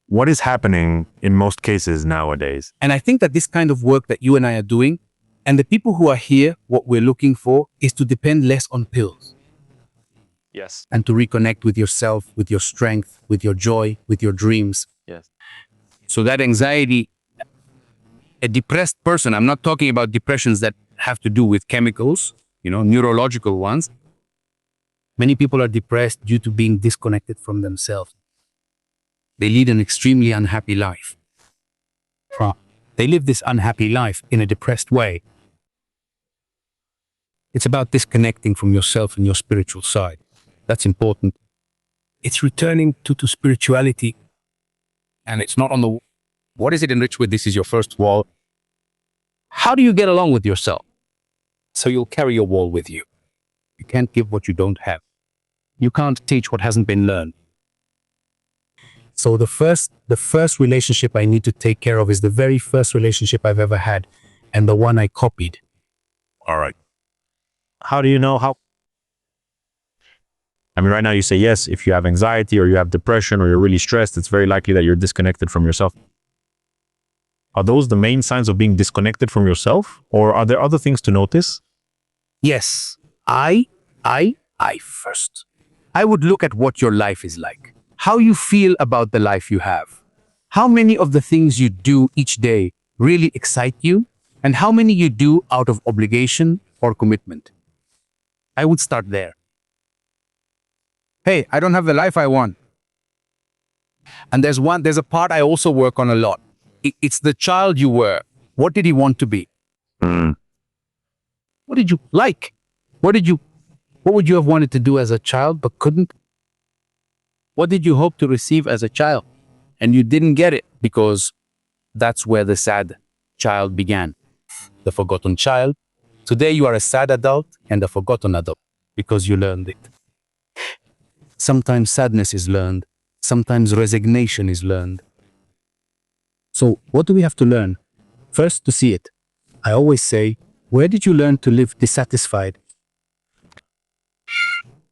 What is happening in most cases nowadays? And I think that this kind of work that you and I are doing, and the people who are here, what we're looking for is to depend less on pills Yes. and to reconnect with yourself, with your strength, with your joy, with your dreams. Yes. So that anxiety, a depressed person, I'm not talking about depressions that have to do with chemicals, neurological ones. Many people are depressed due to being disconnected from themselves. They lead an extremely unhappy life. They live this unhappy life in a depressed way. It's about disconnecting from yourself and your spiritual side. That's important. It's returning to spirituality. And it's not on the, what is it enriched with? This is your first wall. How do you get along with yourself? So you'll carry your wall with you. You can't give what you don't have. You can't teach what hasn't been learned. So the first relationship I need to take care of is the very first relationship I've ever had, and the one I copied. All right. How do you know how? I mean, right now you say, yes, if you have anxiety or you have depression or you're really stressed, it's very likely that you're disconnected from yourself. Are those the main signs of being disconnected from yourself? Or are there other things to notice? Yes, I first. I would look at what your life is like. How you feel about the life you have. How many of the things you do each day really excite you? And how many you do out of obligation or commitment? I would start there. Hey, I don't have the life I want. And there's a part I also work on a lot. It's the child you were. What did he want to be? What did you like? What would you have wanted to do as a child but couldn't? What did you hope to receive as a child? And you didn't get it because that's where the sad child began. The forgotten child. Today you are a sad adult and a forgotten adult because you learned it. Sometimes sadness is learned. Sometimes resignation is learned. So what do we have to learn? First, to see it. I always say, where did you learn to live dissatisfied?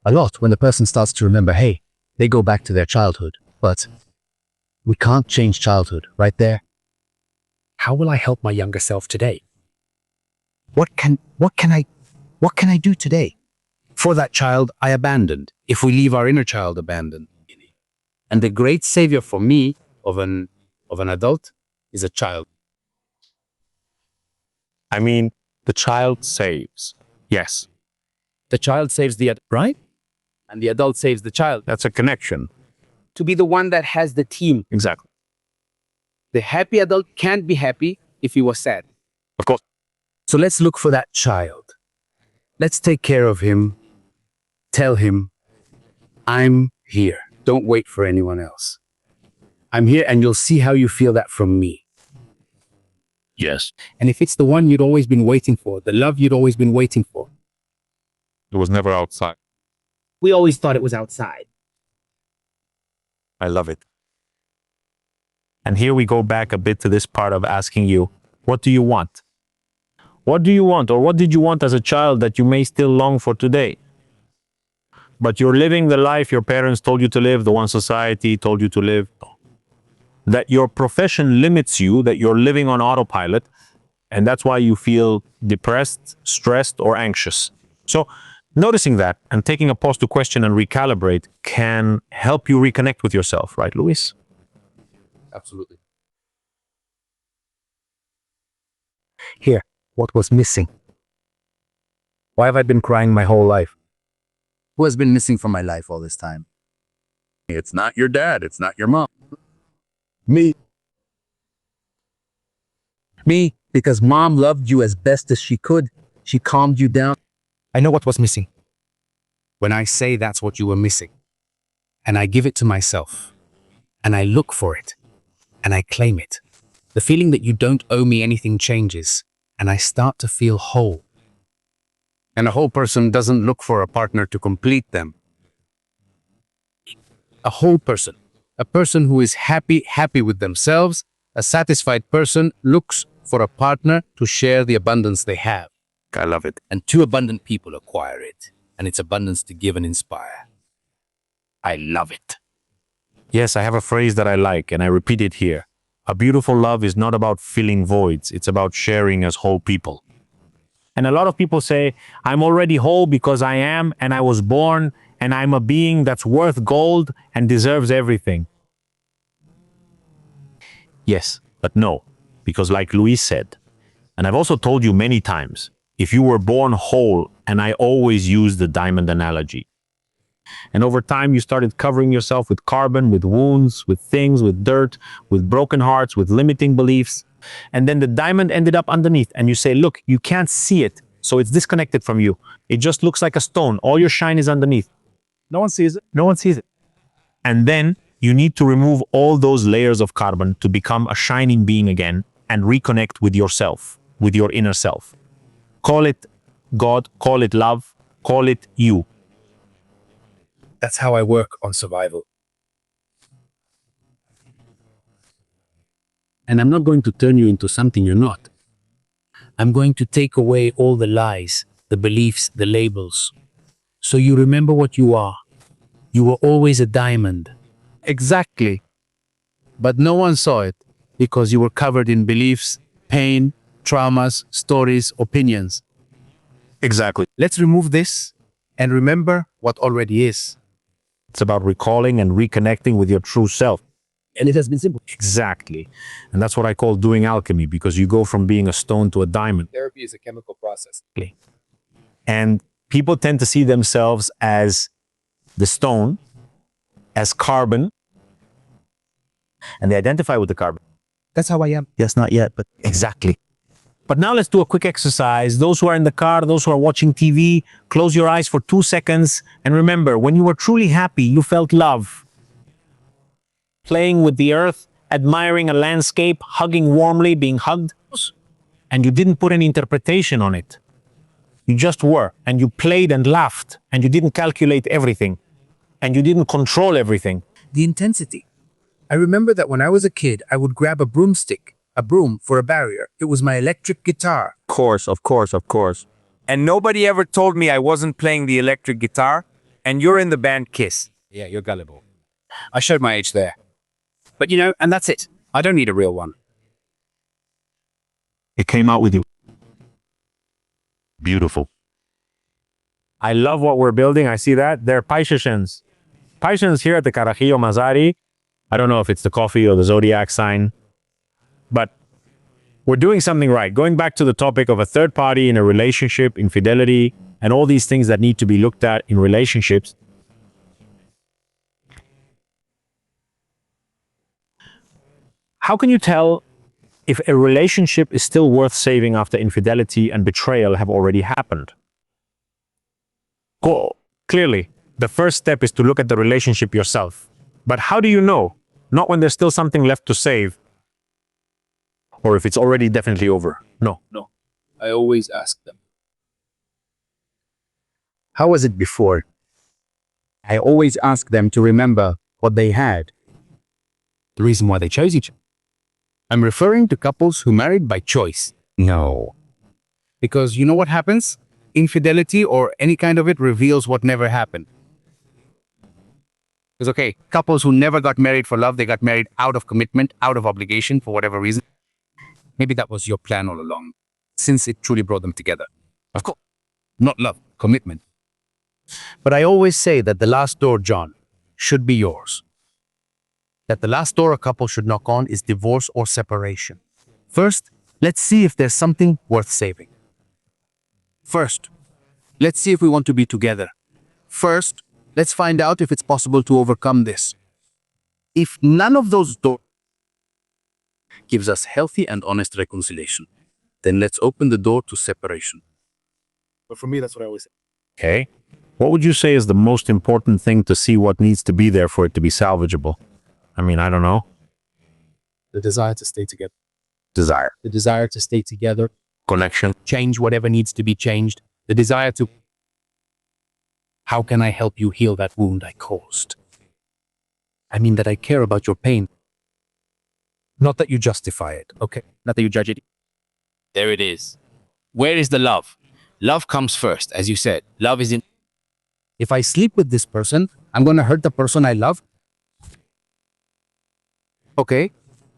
A lot when the person starts to remember, hey, they go back to their childhood. But we can't change childhood, right there. How will I help my younger self today? What can I do today? For that child I abandoned, if we leave our inner child abandoned. And the great savior for me of an adult is a child. I mean, the child saves. Yes. The child saves the adult, right? And the adult saves the child. That's a connection. To be the one that has the team. Exactly. The happy adult can't be happy if he was sad. Of course. So let's look for that child. Let's take care of him. Tell him, I'm here. Don't wait for anyone else. I'm here and you'll see how you feel that from me. Yes. And if it's the one you'd always been waiting for, the love you'd always been waiting for. It was never outside. We always thought it was outside. I love it. And here we go back a bit to this part of asking you, what do you want? What do you want, or what did you want as a child that you may still long for today? But you're living the life your parents told you to live, the one society told you to live. That your profession limits you, that you're living on autopilot, and that's why you feel depressed, stressed, or anxious. So, noticing that and taking a pause to question and recalibrate can help you reconnect with yourself, right, Luis? Absolutely. Here, what was missing? Why have I been crying my whole life? Who has been missing from my life all this time? It's not your dad. It's not your mom. Me. Me, because mom loved you as best as she could. She calmed you down. I know what was missing. when I say that's what you were missing, and I give it to myself, and I look for it, and I claim it, the feeling that you don't owe me anything changes, and I start to feel whole. And a whole person doesn't look for a partner to complete them. A whole person, a person who is happy with themselves, a satisfied person looks for a partner to share the abundance they have. I love it. And two abundant people acquire it, and it's abundance to give and inspire. I love it. Yes, I have a phrase that I like, and I repeat it here. A beautiful love is not about filling voids, it's about sharing as whole people. And a lot of people say, I'm already whole because I am, and I was born, and I'm a being that's worth gold and deserves everything. Yes, but no, because like Luis said, and I've also told you many times, if you were born whole, and I always use the diamond analogy, and over time you started covering yourself with carbon, with wounds, with things, with dirt, with broken hearts, with limiting beliefs, and then the diamond ended up underneath, and you say, look, you can't see it, so it's disconnected from you. It just looks like a stone. All your shine is underneath. No one sees it. No one sees it. And then you need to remove all those layers of carbon to become a shining being again and reconnect with yourself, with your inner self. Call it God, call it love, call it you. That's how I work on survival. And I'm not going to turn you into something you're not. I'm going to take away all the lies, the beliefs, the labels. So you remember what you are. You were always a diamond. Exactly. But no one saw it because you were covered in beliefs, pain, traumas, stories, opinions. Exactly. Let's remove this and remember what already is. It's about recalling and reconnecting with your true self. And it has been simple. Exactly. And that's what I call doing alchemy, because you go from being a stone to a diamond. Therapy is a chemical process. And people tend to see themselves as the stone, as carbon, and they identify with the carbon. That's how I am. Yes, not yet, but Exactly. But now let's do a quick exercise. Those who are in the car, those who are watching TV, close your eyes for 2 seconds. And remember, when you were truly happy, you felt love. Playing with the earth, admiring a landscape, hugging warmly, being hugged. And you didn't put any interpretation on it. You just were. And you played and laughed. And you didn't calculate everything. And you didn't control everything. The intensity. I remember that when I was a kid, I would grab a broomstick, a broom for a barrier. It was my electric guitar. Of course. And nobody ever told me I wasn't playing the electric guitar, and you're in the band Kiss. Yeah, you're gullible. I showed my age there. But and that's it. I don't need a real one. It came out with you. Beautiful. I love what we're building. I see that. They're Pisceans. Pisceans here at the Carajillo Mazari. I don't know if it's the coffee or the zodiac sign, but we're doing something right. Going back to the topic of a third party in a relationship, infidelity, and all these things that need to be looked at in relationships. How can you tell if a relationship is still worth saving after infidelity and betrayal have already happened? Clearly, the first step is to look at the relationship yourself. But how do you know? Not when there's still something left to save, or if it's already definitely over. No. I always ask them. how was it before? I always ask them to remember what they had. The reason why they chose each other. I'm referring to couples who married by choice. No. Because you know what happens? Infidelity or any kind of it reveals what never happened. Because, okay, couples who never got married for love, they got married out of commitment, out of obligation for whatever reason. Maybe that was your plan all along, since it truly brought them together. Of course. Not love, commitment. But I always say that the last door, John, should be yours. That the last door a couple should knock on is divorce or separation. First, let's see if there's something worth saving. First, let's see if we want to be together. First, let's find out if it's possible to overcome this. If none of those doors gives us healthy and honest reconciliation, then let's open the door to separation. But for me, that's what I always say. Okay. What would you say is the most important thing to see what needs to be there for it to be salvageable? I mean, I don't know. The desire to stay together. Desire. The desire to stay together. Connection. Change whatever needs to be changed. The desire to, how can I help you heal that wound I caused? I mean that I care about your pain. Not that you justify it, okay? Not that you judge it. There it is. Where is the love? Love comes first, as you said. Love is in. If I sleep with this person, I'm going to hurt the person I love. Okay,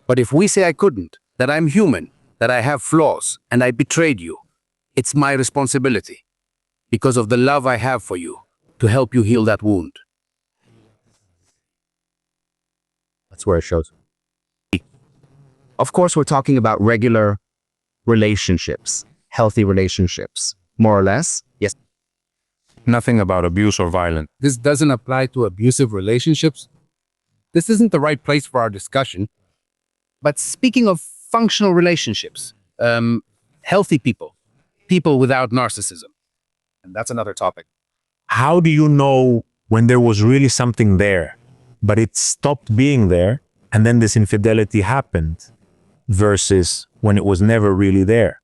but if we say I couldn't, that I'm human, that I have flaws, and I betrayed you, it's my responsibility, because of the love I have for you, to help you heal that wound. That's where it shows. Of course, we're talking about regular relationships, healthy relationships, more or less. Yes. Nothing about abuse or violence. This doesn't apply to abusive relationships. This isn't the right place for our discussion. But speaking of functional relationships, healthy people, people without narcissism, And that's another topic. How do you know when there was really something there, but it stopped being there, and then this infidelity happened, versus when it was never really there?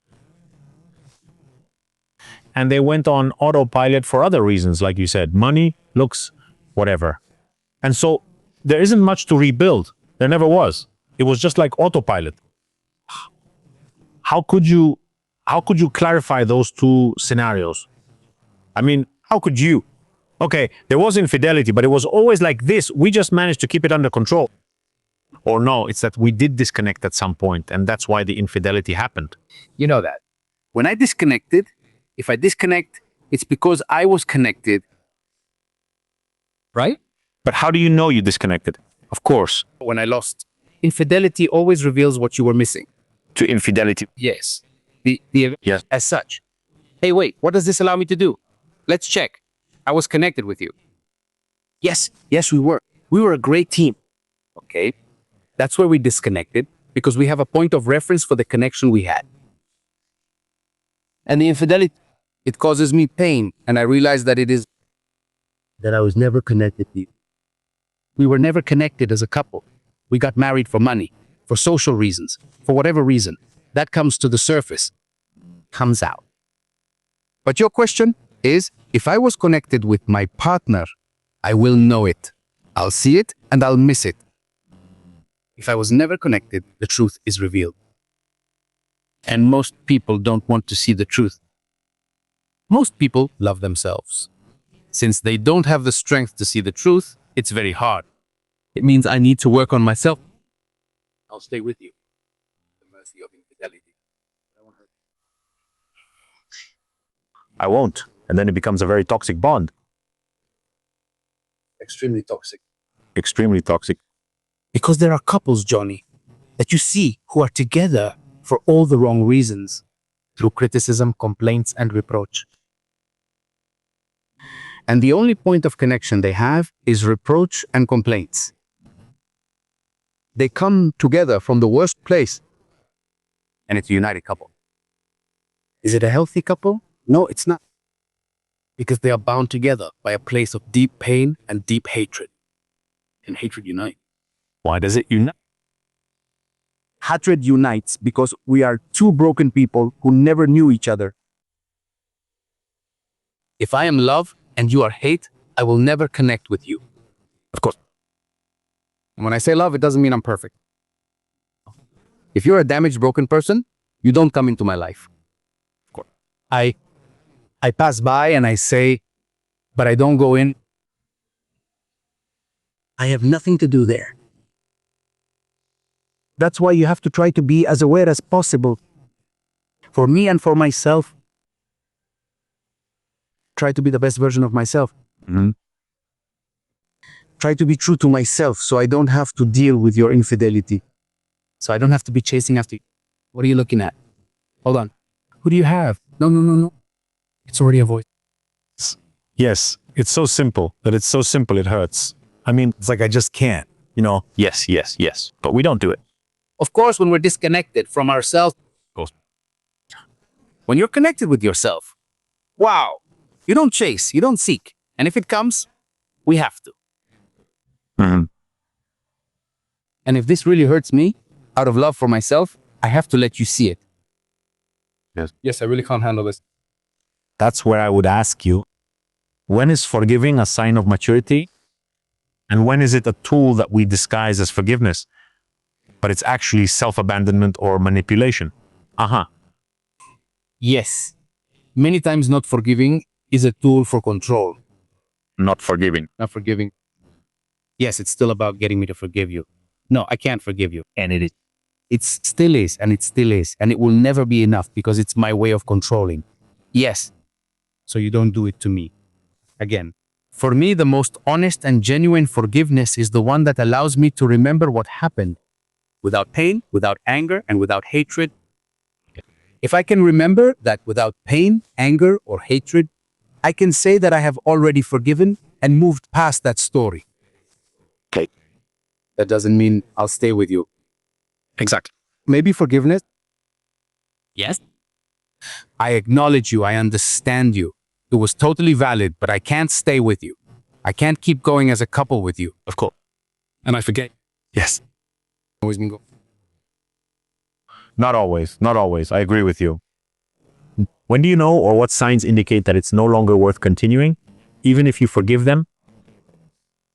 And they went on autopilot for other reasons, like you said, money, looks, whatever. And so there isn't much to rebuild. There never was. It was just like autopilot. How could you clarify those two scenarios? I mean, how could you? Okay, there was infidelity, but it was always like this. We just managed to keep it under control. Or no, it's that we did disconnect at some point, and that's why the infidelity happened. you know that. When I disconnected, if I disconnect, it's because I was connected, right? But how do you know you disconnected? Of course, When I lost. Infidelity always reveals what you were missing. to infidelity. Yes. Yes. As such. Hey, wait, what does this allow me to do? Let's check. I was connected with you. Yes, we were. We were a great team. Okay. That's where we disconnected because we have a point of reference for the connection we had. And the infidelity, it causes me pain, and I realize that it is that I was never connected to you. We were never connected as a couple. We got married for money, for social reasons, for whatever reason. That comes to the surface, comes out. But your question is, if I was connected with my partner, I will know it. I'll see it and I'll miss it. If I was never connected, the truth is revealed. And most people don't want to see the truth. Most people love themselves. Since they don't have the strength to see the truth, it's very hard. It means I need to work on myself. I'll stay with you. The mercy of infidelity. I won't. And then it becomes a very toxic bond. Extremely toxic. Extremely toxic. Because there are couples, Johnny, that you see who are together for all the wrong reasons, through criticism, complaints, and reproach. And the only point of connection they have is reproach and complaints. They come together from the worst place, and it's a united couple. Is it a healthy couple? No, it's not. Because they are bound together by a place of deep pain and deep hatred. And hatred unites. Why does it unite? Hatred unites because we are two broken people who never knew each other. If I am love and you are hate, I will never connect with you. Of course. And when I say love, it doesn't mean I'm perfect. If you're a damaged, broken person, you don't come into my life. Of course. I pass by and I say, but I don't go in. I have nothing to do there. That's why you have to try to be as aware as possible. For me and for myself, Try to be the best version of myself. Mhm. Try to be true to myself so I don't have to deal with your infidelity. So I don't have to be chasing after you. What are you looking at? Hold on. who do you have? No. It's already a voice. Yes, it's so simple that it's so simple it hurts. I mean, it's like I just can't, you know? Yes. But we don't do it. Of course, when we're disconnected from ourselves, when you're connected with yourself, wow, you don't chase, you don't seek, And if it comes, we have to. Mhm. And if this really hurts me, out of love for myself, I have to let you see it. Yes, I really can't handle this. That's where I would ask you, when is forgiving a sign of maturity? And when is it a tool that we disguise as forgiveness, but it's actually self-abandonment or manipulation? Uh-huh. Yes. Many times not forgiving is a tool for control. Not forgiving. Not forgiving. Yes, it's still about getting me to forgive you. No, I can't forgive you. And it is. It still is, and it still is. And it will never be enough because it's my way of controlling. Yes. So you don't do it to me. Again, for me, the most honest and genuine forgiveness is the one that allows me to remember what happened without pain, without anger, and without hatred. If I can remember that without pain, anger, or hatred, I can say that I have already forgiven and moved past that story. Okay. That doesn't mean I'll stay with you. Exactly. Maybe forgiveness. Yes. I acknowledge you. I understand you. It was totally valid, but I can't stay with you. I can't keep going as a couple with you. Of course. And I forget. Yes. Always been go. Not always. Not always. I agree with you. When do you know or what signs indicate that it's no longer worth continuing, even if you forgive them?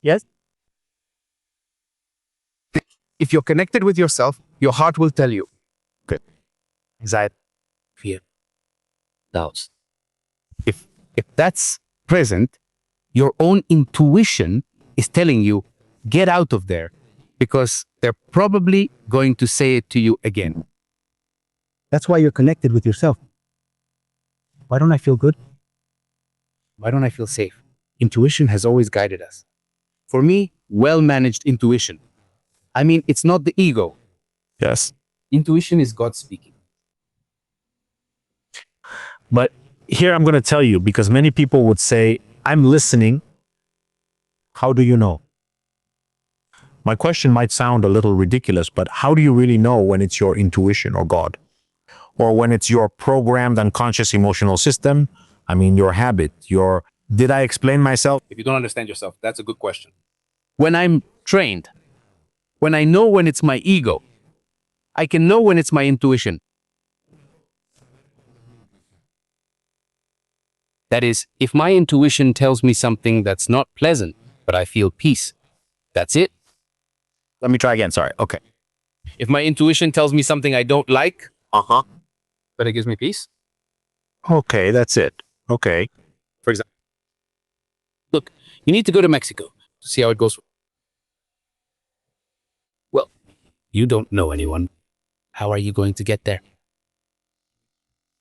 Yes? If you're connected with yourself, your heart will tell you. Okay. Anxiety, fear, doubts. If that's present, your own intuition is telling you, get out of there, because they're probably going to say it to you again. That's why you're connected with yourself. Why don't I feel good? Why don't I feel safe? Intuition has always guided us. For me, well-managed intuition. I mean, it's not the ego. Yes. Intuition is God speaking. But here I'm going to tell you, because many people would say, I'm listening. How do you know? My question might sound a little ridiculous, but how do you really know when it's your intuition or God? Or when it's your programmed unconscious emotional system? I mean, your habit, your... Did I explain myself? If you don't understand yourself, that's a good question. When I'm trained, when I know when it's my ego, I can know when it's my intuition. That is, if my intuition tells me something that's not pleasant, but I feel peace, that's it. Let me try again. Sorry. Okay. If my intuition tells me something I don't like, Uh-huh. but it gives me peace. Okay, that's it. Okay. For example, look, you need to go to Mexico to see how it goes. Well, you don't know anyone. How are you going to get there?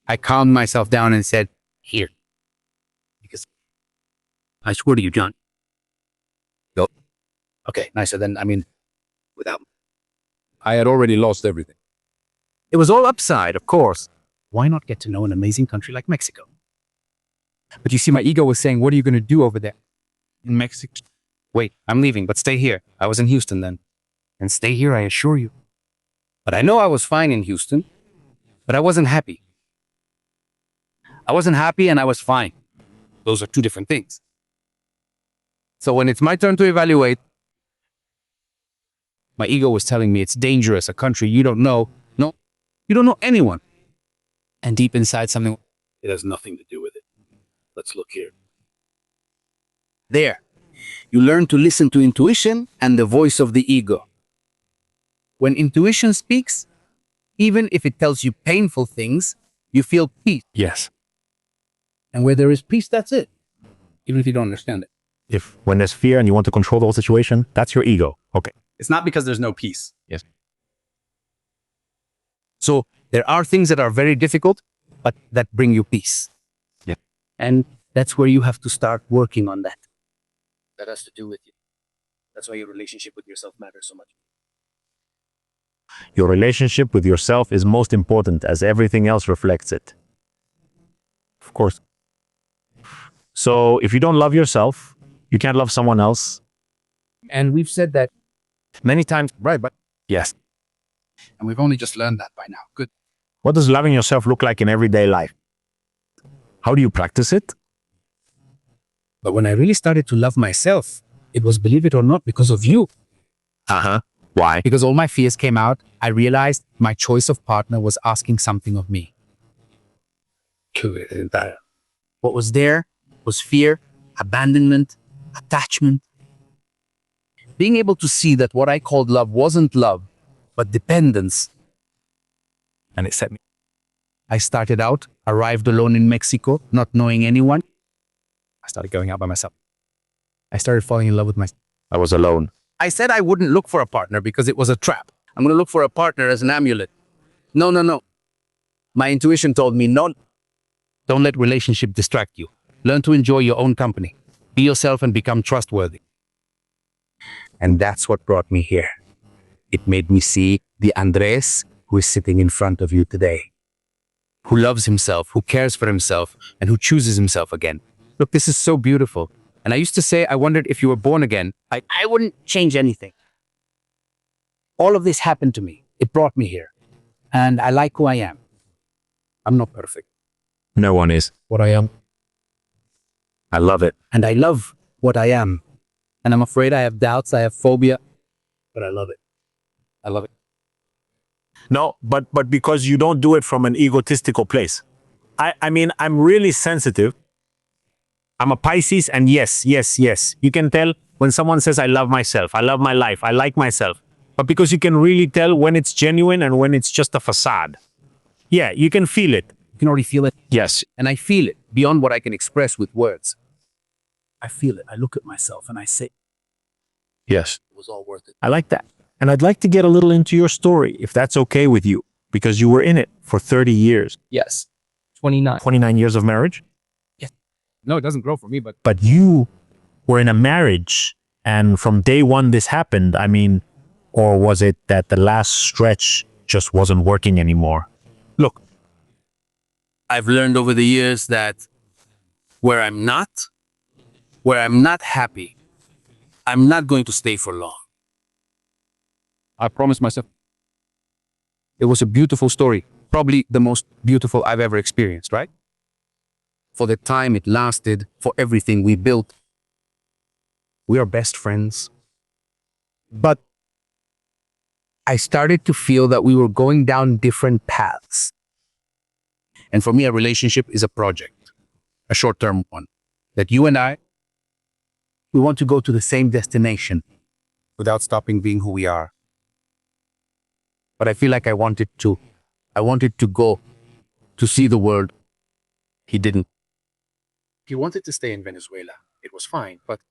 I calmed myself down and said, here. Because I swear to you, John. Go. Okay, nicer than, without. I had already lost everything. It was all upside, of course. Why not get to know an amazing country like Mexico? But you see, my ego was saying, what are you going to do over there? In Mexico? Wait, I'm leaving, but stay here. I was in Houston then. And stay here, I assure you. But I know I was fine in Houston, but I wasn't happy. I wasn't happy and I was fine. Those are two different things. So when it's my turn to evaluate, my ego was telling me it's dangerous, a country you don't know. No, you don't know anyone. And deep inside something, it has nothing to do with it. Let's look here. There. You learn to listen to intuition and the voice of the ego. When intuition speaks, even if it tells you painful things, you feel peace. Yes. And where there is peace, that's it. Even if you don't understand it. When there's fear and you want to control the whole situation, that's your ego. Okay. It's not because there's no peace. Yes. So there are things that are very difficult, but that bring you peace. Yeah. And that's where you have to start working on that. That has to do with you. That's why your relationship with yourself matters so much. Your relationship with yourself is most important, as everything else reflects it. Of course. So if you don't love yourself, you can't love someone else. And we've said that Many times, right, but yes. and we've only just learned that by now. Good. What does loving yourself look like in everyday life? How do you practice it? But when I really started to love myself, it was, believe it or not, because of you. Uh-huh. Why? Because all my fears came out, I realized my choice of partner was asking something of me. What was there was fear, abandonment, attachment. Being able to see that what I called love wasn't love, but dependence. And it set me. I started out, arrived alone in Mexico, not knowing anyone. I started going out by myself. I started falling in love with myself. I was alone. I said I wouldn't look for a partner because it was a trap. I'm going to look for a partner as an amulet. No, no, no. My intuition told me, no. Don't let relationship distract you. Learn to enjoy your own company. Be yourself and become trustworthy. And that's what brought me here. It made me see the Andres who is sitting in front of you today, who loves himself, who cares for himself, and who chooses himself again. Look, this is so beautiful. And I used to say, I wondered if you were born again. I wouldn't change anything. All of this happened to me. It brought me here. And I like who I am. I'm not perfect. No one is. What I am. I love it. And I love what I am. And I'm afraid I have doubts, I have phobia, but I love it. I love it. No, but because you don't do it from an egotistical place. I mean, I'm really sensitive. I'm a Pisces, and yes. You can tell when someone says, I love myself, I love my life, I like myself. But because you can really tell when it's genuine and when it's just a facade. Yeah, you can feel it. You can already feel it. Yes. And I feel it beyond what I can express with words. I feel it. I look at myself and I say, Yes. it was all worth it. I like that. And I'd like to get a little into your story, if that's okay with you, because you were in it for 30 years. Yes. 29. 29 years of marriage? No, it doesn't grow for me, but But you were in a marriage, and from day one this happened. I mean, or was it that the last stretch just wasn't working anymore? Look, I've learned over the years that where I'm not happy, I'm not going to stay for long. I promised myself. It was a beautiful story. Probably the most beautiful I've ever experienced, right? For the time it lasted, for everything we built. We are best friends. But I started to feel that we were going down different paths. And for me, a relationship is a project, a short-term one, that you and I, we want to go to the same destination without stopping being who we are. But I feel like I wanted to go to see the world. He didn't. He wanted to stay in Venezuela. It was fine, but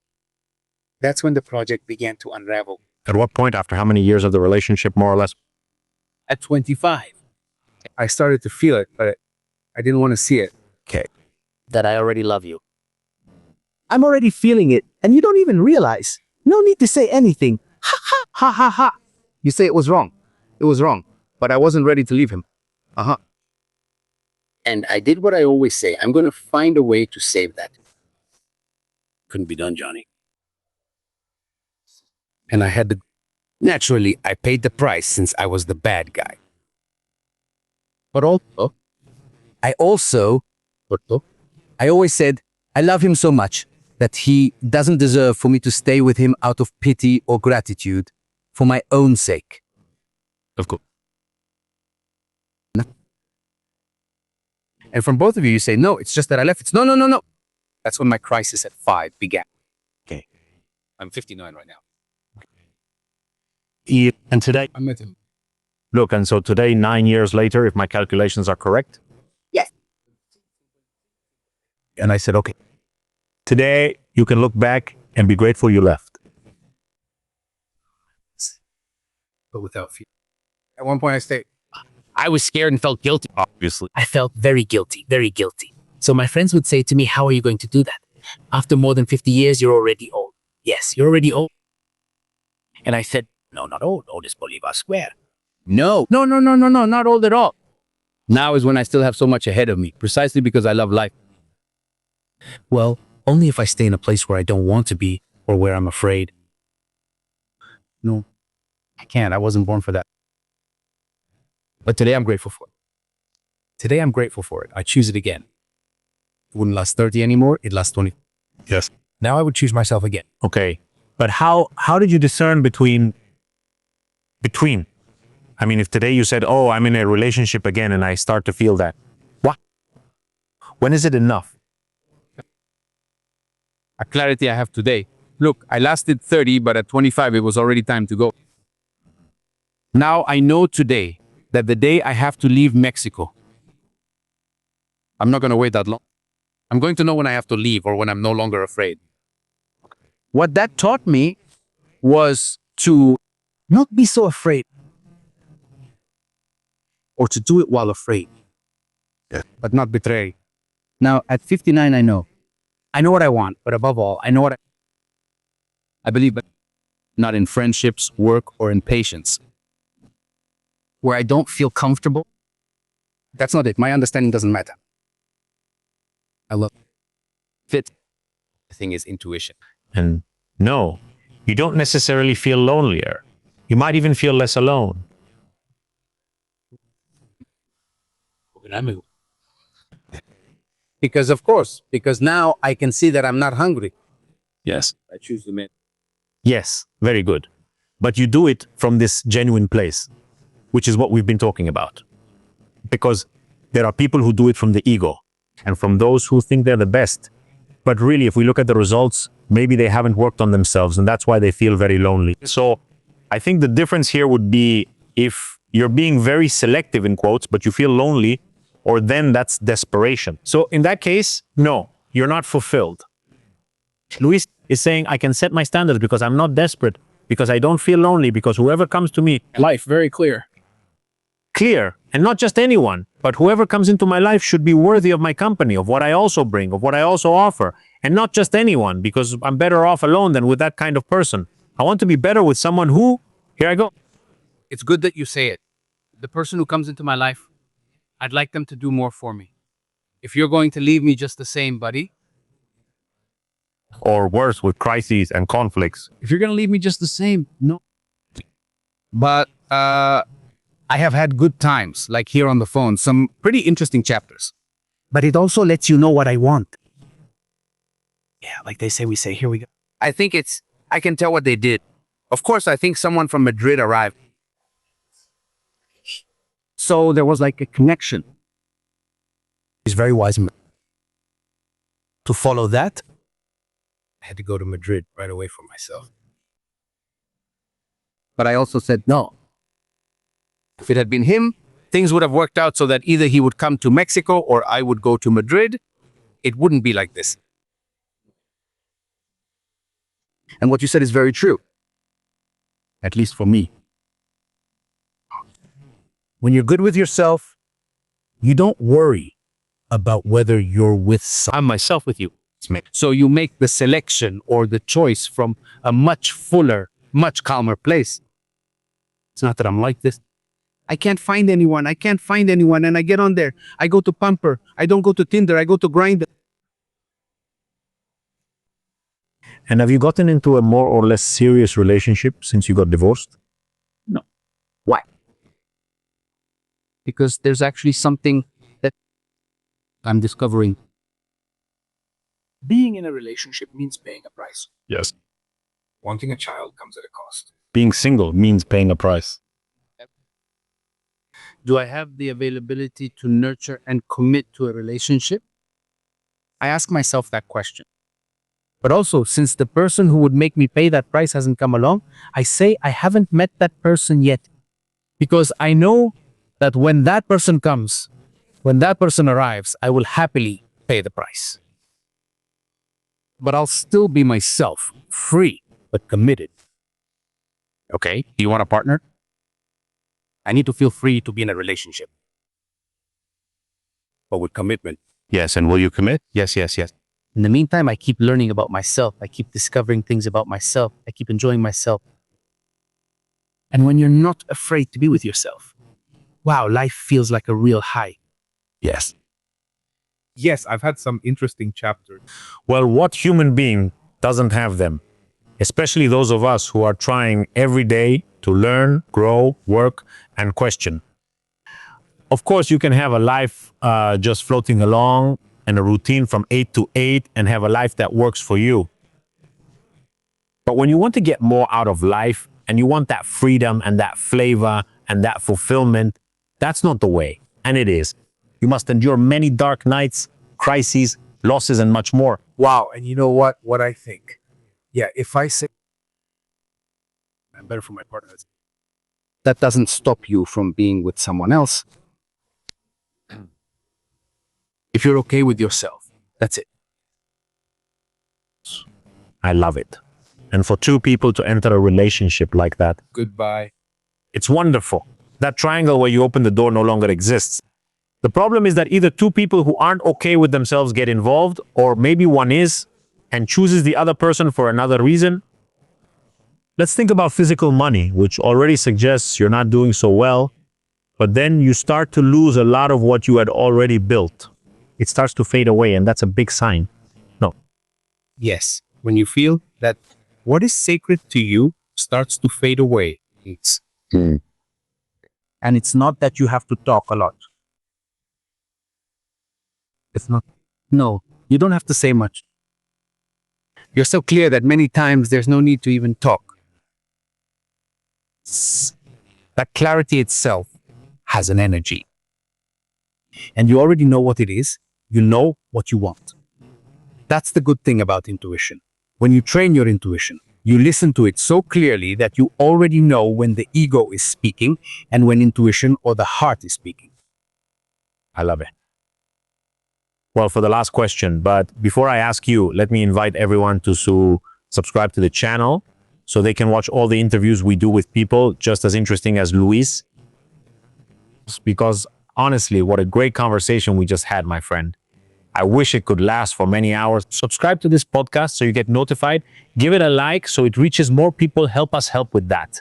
that's when the project began to unravel. at what point, after how many years of the relationship, more or less? At 25, I started to feel it, but I didn't want to see it. Okay. That I already love you. I'm already feeling it, and you don't even realize. No need to say anything. Ha ha ha ha ha. You say it was wrong. It was wrong, but I wasn't ready to leave him. Uh-huh. And I did what I always say. I'm going to find a way to save that. Couldn't be done, Johnny. And I had to... Naturally, I paid the price since I was the bad guy. But also, I always said, I love him so much that he doesn't deserve for me to stay with him out of pity or gratitude for my own sake. Of course. And from both of you, you say, no, it's just that I left. It's no. That's when my crisis at 5 began. Okay. I'm 59 right now. And today, I'm with him. look, and so today, 9 years later, if my calculations are correct? Yes. And I said, okay, today you can look back and be grateful you left. But without fear. At one point, I stayed. I was scared and felt guilty. Obviously. I felt very guilty, very guilty. So my friends would say to me, how are you going to do that? After more than 50 years, you're already old. Yes, you're already old. And I said, no, not old. Old is Bolivar Square. No, not old at all. Now is when I still have so much ahead of me, precisely because I love life. Well, only if I stay in a place where I don't want to be or where I'm afraid. No, I can't. I wasn't born for that. But today I'm grateful for it. Today I'm grateful for it. I choose it again. It wouldn't last 30 anymore. It lasts 20. Yes. Now I would choose myself again. Okay. But how did you discern between? I mean, if today you said, "Oh, I'm in a relationship again," and I start to feel that, what? When is it enough? A clarity I have today. Look, I lasted 30, but at 25, it was already time to go. Now I know today that the day I have to leave Mexico, I'm not going to wait that long. I'm going to know when I have to leave or when I'm no longer afraid. What that taught me was to not be so afraid or to do it while afraid, but not betray. Now, at 59, I know what I want, but above all, I know what I believe, but not in friendships, work, or in patience. Where I don't feel comfortable, that's not it. My understanding doesn't matter. I love fit. The thing is intuition. And no, you don't necessarily feel lonelier. You might even feel less alone. Because now I can see that I'm not hungry. Yes. I choose the man. Yes, very good. But you do it from this genuine place, which is what we've been talking about. Because there are people who do it from the ego and from those who think they're the best. But really, if we look at the results, maybe they haven't worked on themselves and that's why they feel very lonely. So I think the difference here would be if you're being very selective in quotes, but you feel lonely, or then that's desperation. So in that case, no, you're not fulfilled. Luis is saying, I can set my standards because I'm not desperate, because I don't feel lonely, because whoever comes to me, Life, very clear. clear, and not just anyone, but whoever comes into my life should be worthy of my company, of what I also bring, of what I also offer, and not just anyone, because I'm better off alone than with that kind of person. I want to be better with someone who, here I go. It's good that you say it. The person who comes into my life, I'd like them to do more for me. If you're going to leave me just the same, buddy, Or worse, with crises and conflicts. if you're going to leave me just the same, no. But I have had good times, like here on the phone, some pretty interesting chapters. But it also lets you know what I want. Yeah, like they say, we say, here we go. I think I can tell what they did. Of course, I think someone from Madrid arrived. So there was like a connection. He's very wise. To follow that, I had to go to Madrid right away for myself. But I also said no. If it had been him, things would have worked out so that either he would come to Mexico or I would go to Madrid. It wouldn't be like this. And what you said is very true. At least for me. When you're good with yourself, you don't worry about whether you're with someone. I'm myself with you. So you make the selection or the choice from a much fuller, much calmer place. It's not that I'm like this. I can't find anyone. And I get on there. I go to Pumper. I don't go to Tinder. I go to Grindr. And have you gotten into a more or less serious relationship since you got divorced? Why? Because there's actually something that I'm discovering. Being in a relationship means paying a price. Yes. Wanting a child comes at a cost. Being single means paying a price. Do I have the availability to nurture and commit to a relationship? I ask myself that question. But also, since the person who would make me pay that price hasn't come along, I say I haven't met that person yet. Because I know that when that person comes, when that person arrives, I will happily pay the price. But I'll still be myself, free, but committed. Okay, do you want a partner? I need to feel free to be in a relationship. But with commitment. Yes, and will you commit? Yes. In the meantime, I keep learning about myself. I keep discovering things about myself. I keep enjoying myself. And when you're not afraid to be with yourself, wow, life feels like a real high. Yes. Yes, I've had some interesting chapters. Well, what human being doesn't have them? Especially those of us who are trying every day to learn, grow, work, and question. Of course, you can have a life just floating along and a routine from 8 to 8 and have a life that works for you. But when you want to get more out of life and you want that freedom and that flavor and that fulfillment, that's not the way. And it is. You must endure many dark nights, crises, losses, and much more. Wow. And you know what? What I think? Yeah, if I say I'm better for my partner, that doesn't stop you from being with someone else. If you're okay with yourself, that's it. I love it. And for two people to enter a relationship like that, Goodbye. it's wonderful. That triangle where you open the door no longer exists. The problem is that either two people who aren't okay with themselves get involved, or maybe one is and chooses the other person for another reason. Let's think about physical money, which already suggests you're not doing so well, but then you start to lose a lot of what you had already built. It starts to fade away, and that's a big sign. No. Yes, when you feel that what is sacred to you starts to fade away. And it's not that you have to talk a lot. It's not. No, you don't have to say much. You're so clear that many times there's no need to even talk. That clarity itself has an energy. And you already know what it is. You know what you want. That's the good thing about intuition. When you train your intuition, you listen to it so clearly that you already know when the ego is speaking and when intuition or the heart is speaking. I love it. Well, for the last question, but before I ask you, let me invite everyone to subscribe to the channel so they can watch all the interviews we do with people just as interesting as Luis. Because honestly, what a great conversation we just had, my friend. I wish it could last for many hours. Subscribe to this podcast so you get notified. Give it a like so it reaches more people. Help us help with that.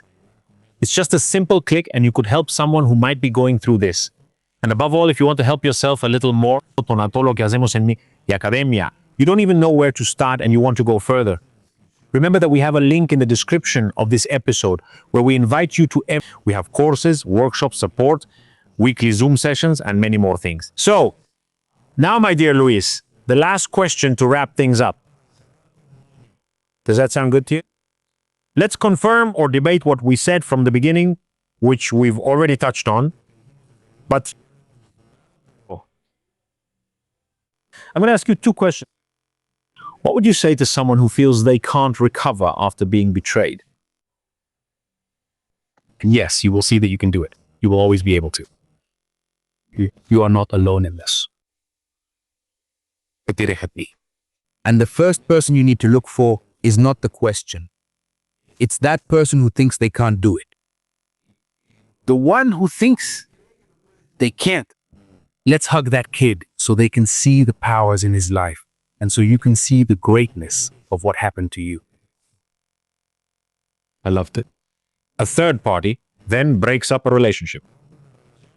It's just a simple click and you could help someone who might be going through this. And above all, if you want to help yourself a little more, you don't even know where to start and you want to go further. Remember that we have a link in the description of this episode where we invite you to. We have courses, workshops, support, weekly Zoom sessions, and many more things. So, now, my dear Luis, the last question to wrap things up. Does that sound good to you? Let's confirm or debate what we said from the beginning, which we've already touched on. But I'm going to ask you two questions. What would you say to someone who feels they can't recover after being betrayed? And yes, you will see that you can do it. You will always be able to. You are not alone in this. And the first person you need to look for is not the question. It's that person who thinks they can't do it. The one who thinks they can't. Let's hug that kid so they can see the powers in his life and so you can see the greatness of what happened to you. I loved it. A third party then breaks up a relationship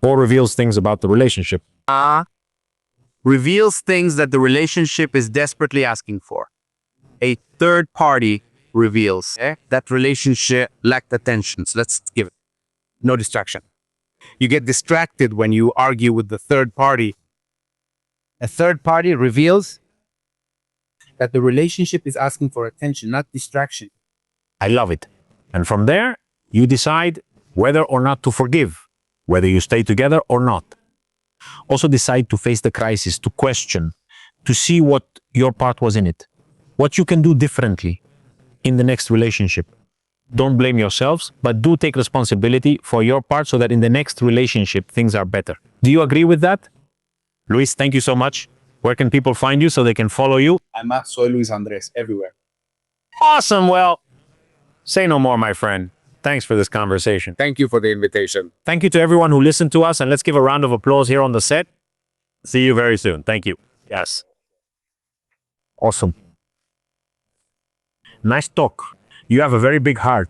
or reveals things about the relationship. Reveals things that the relationship is desperately asking for. A third party reveals that relationship lacked attention. So let's give it. No distraction. You get distracted when you argue with the third party. A third party reveals that the relationship is asking for attention, not distraction. I love it. And from there, you decide whether or not to forgive, whether you stay together or not. Also decide to face the crisis, to question, to see what your part was in it, what you can do differently in the next relationship. Don't blame yourselves, but do take responsibility for your part so that in the next relationship, things are better. Do you agree with that? Luis, thank you so much. Where can people find you so they can follow you? I'm Soy Luis Andres everywhere. Awesome. Well, say no more, my friend. Thanks for this conversation. Thank you for the invitation. Thank you to everyone who listened to us, and let's give a round of applause here on the set. See you very soon. Thank you. Yes. Awesome. Nice talk. You have a very big heart.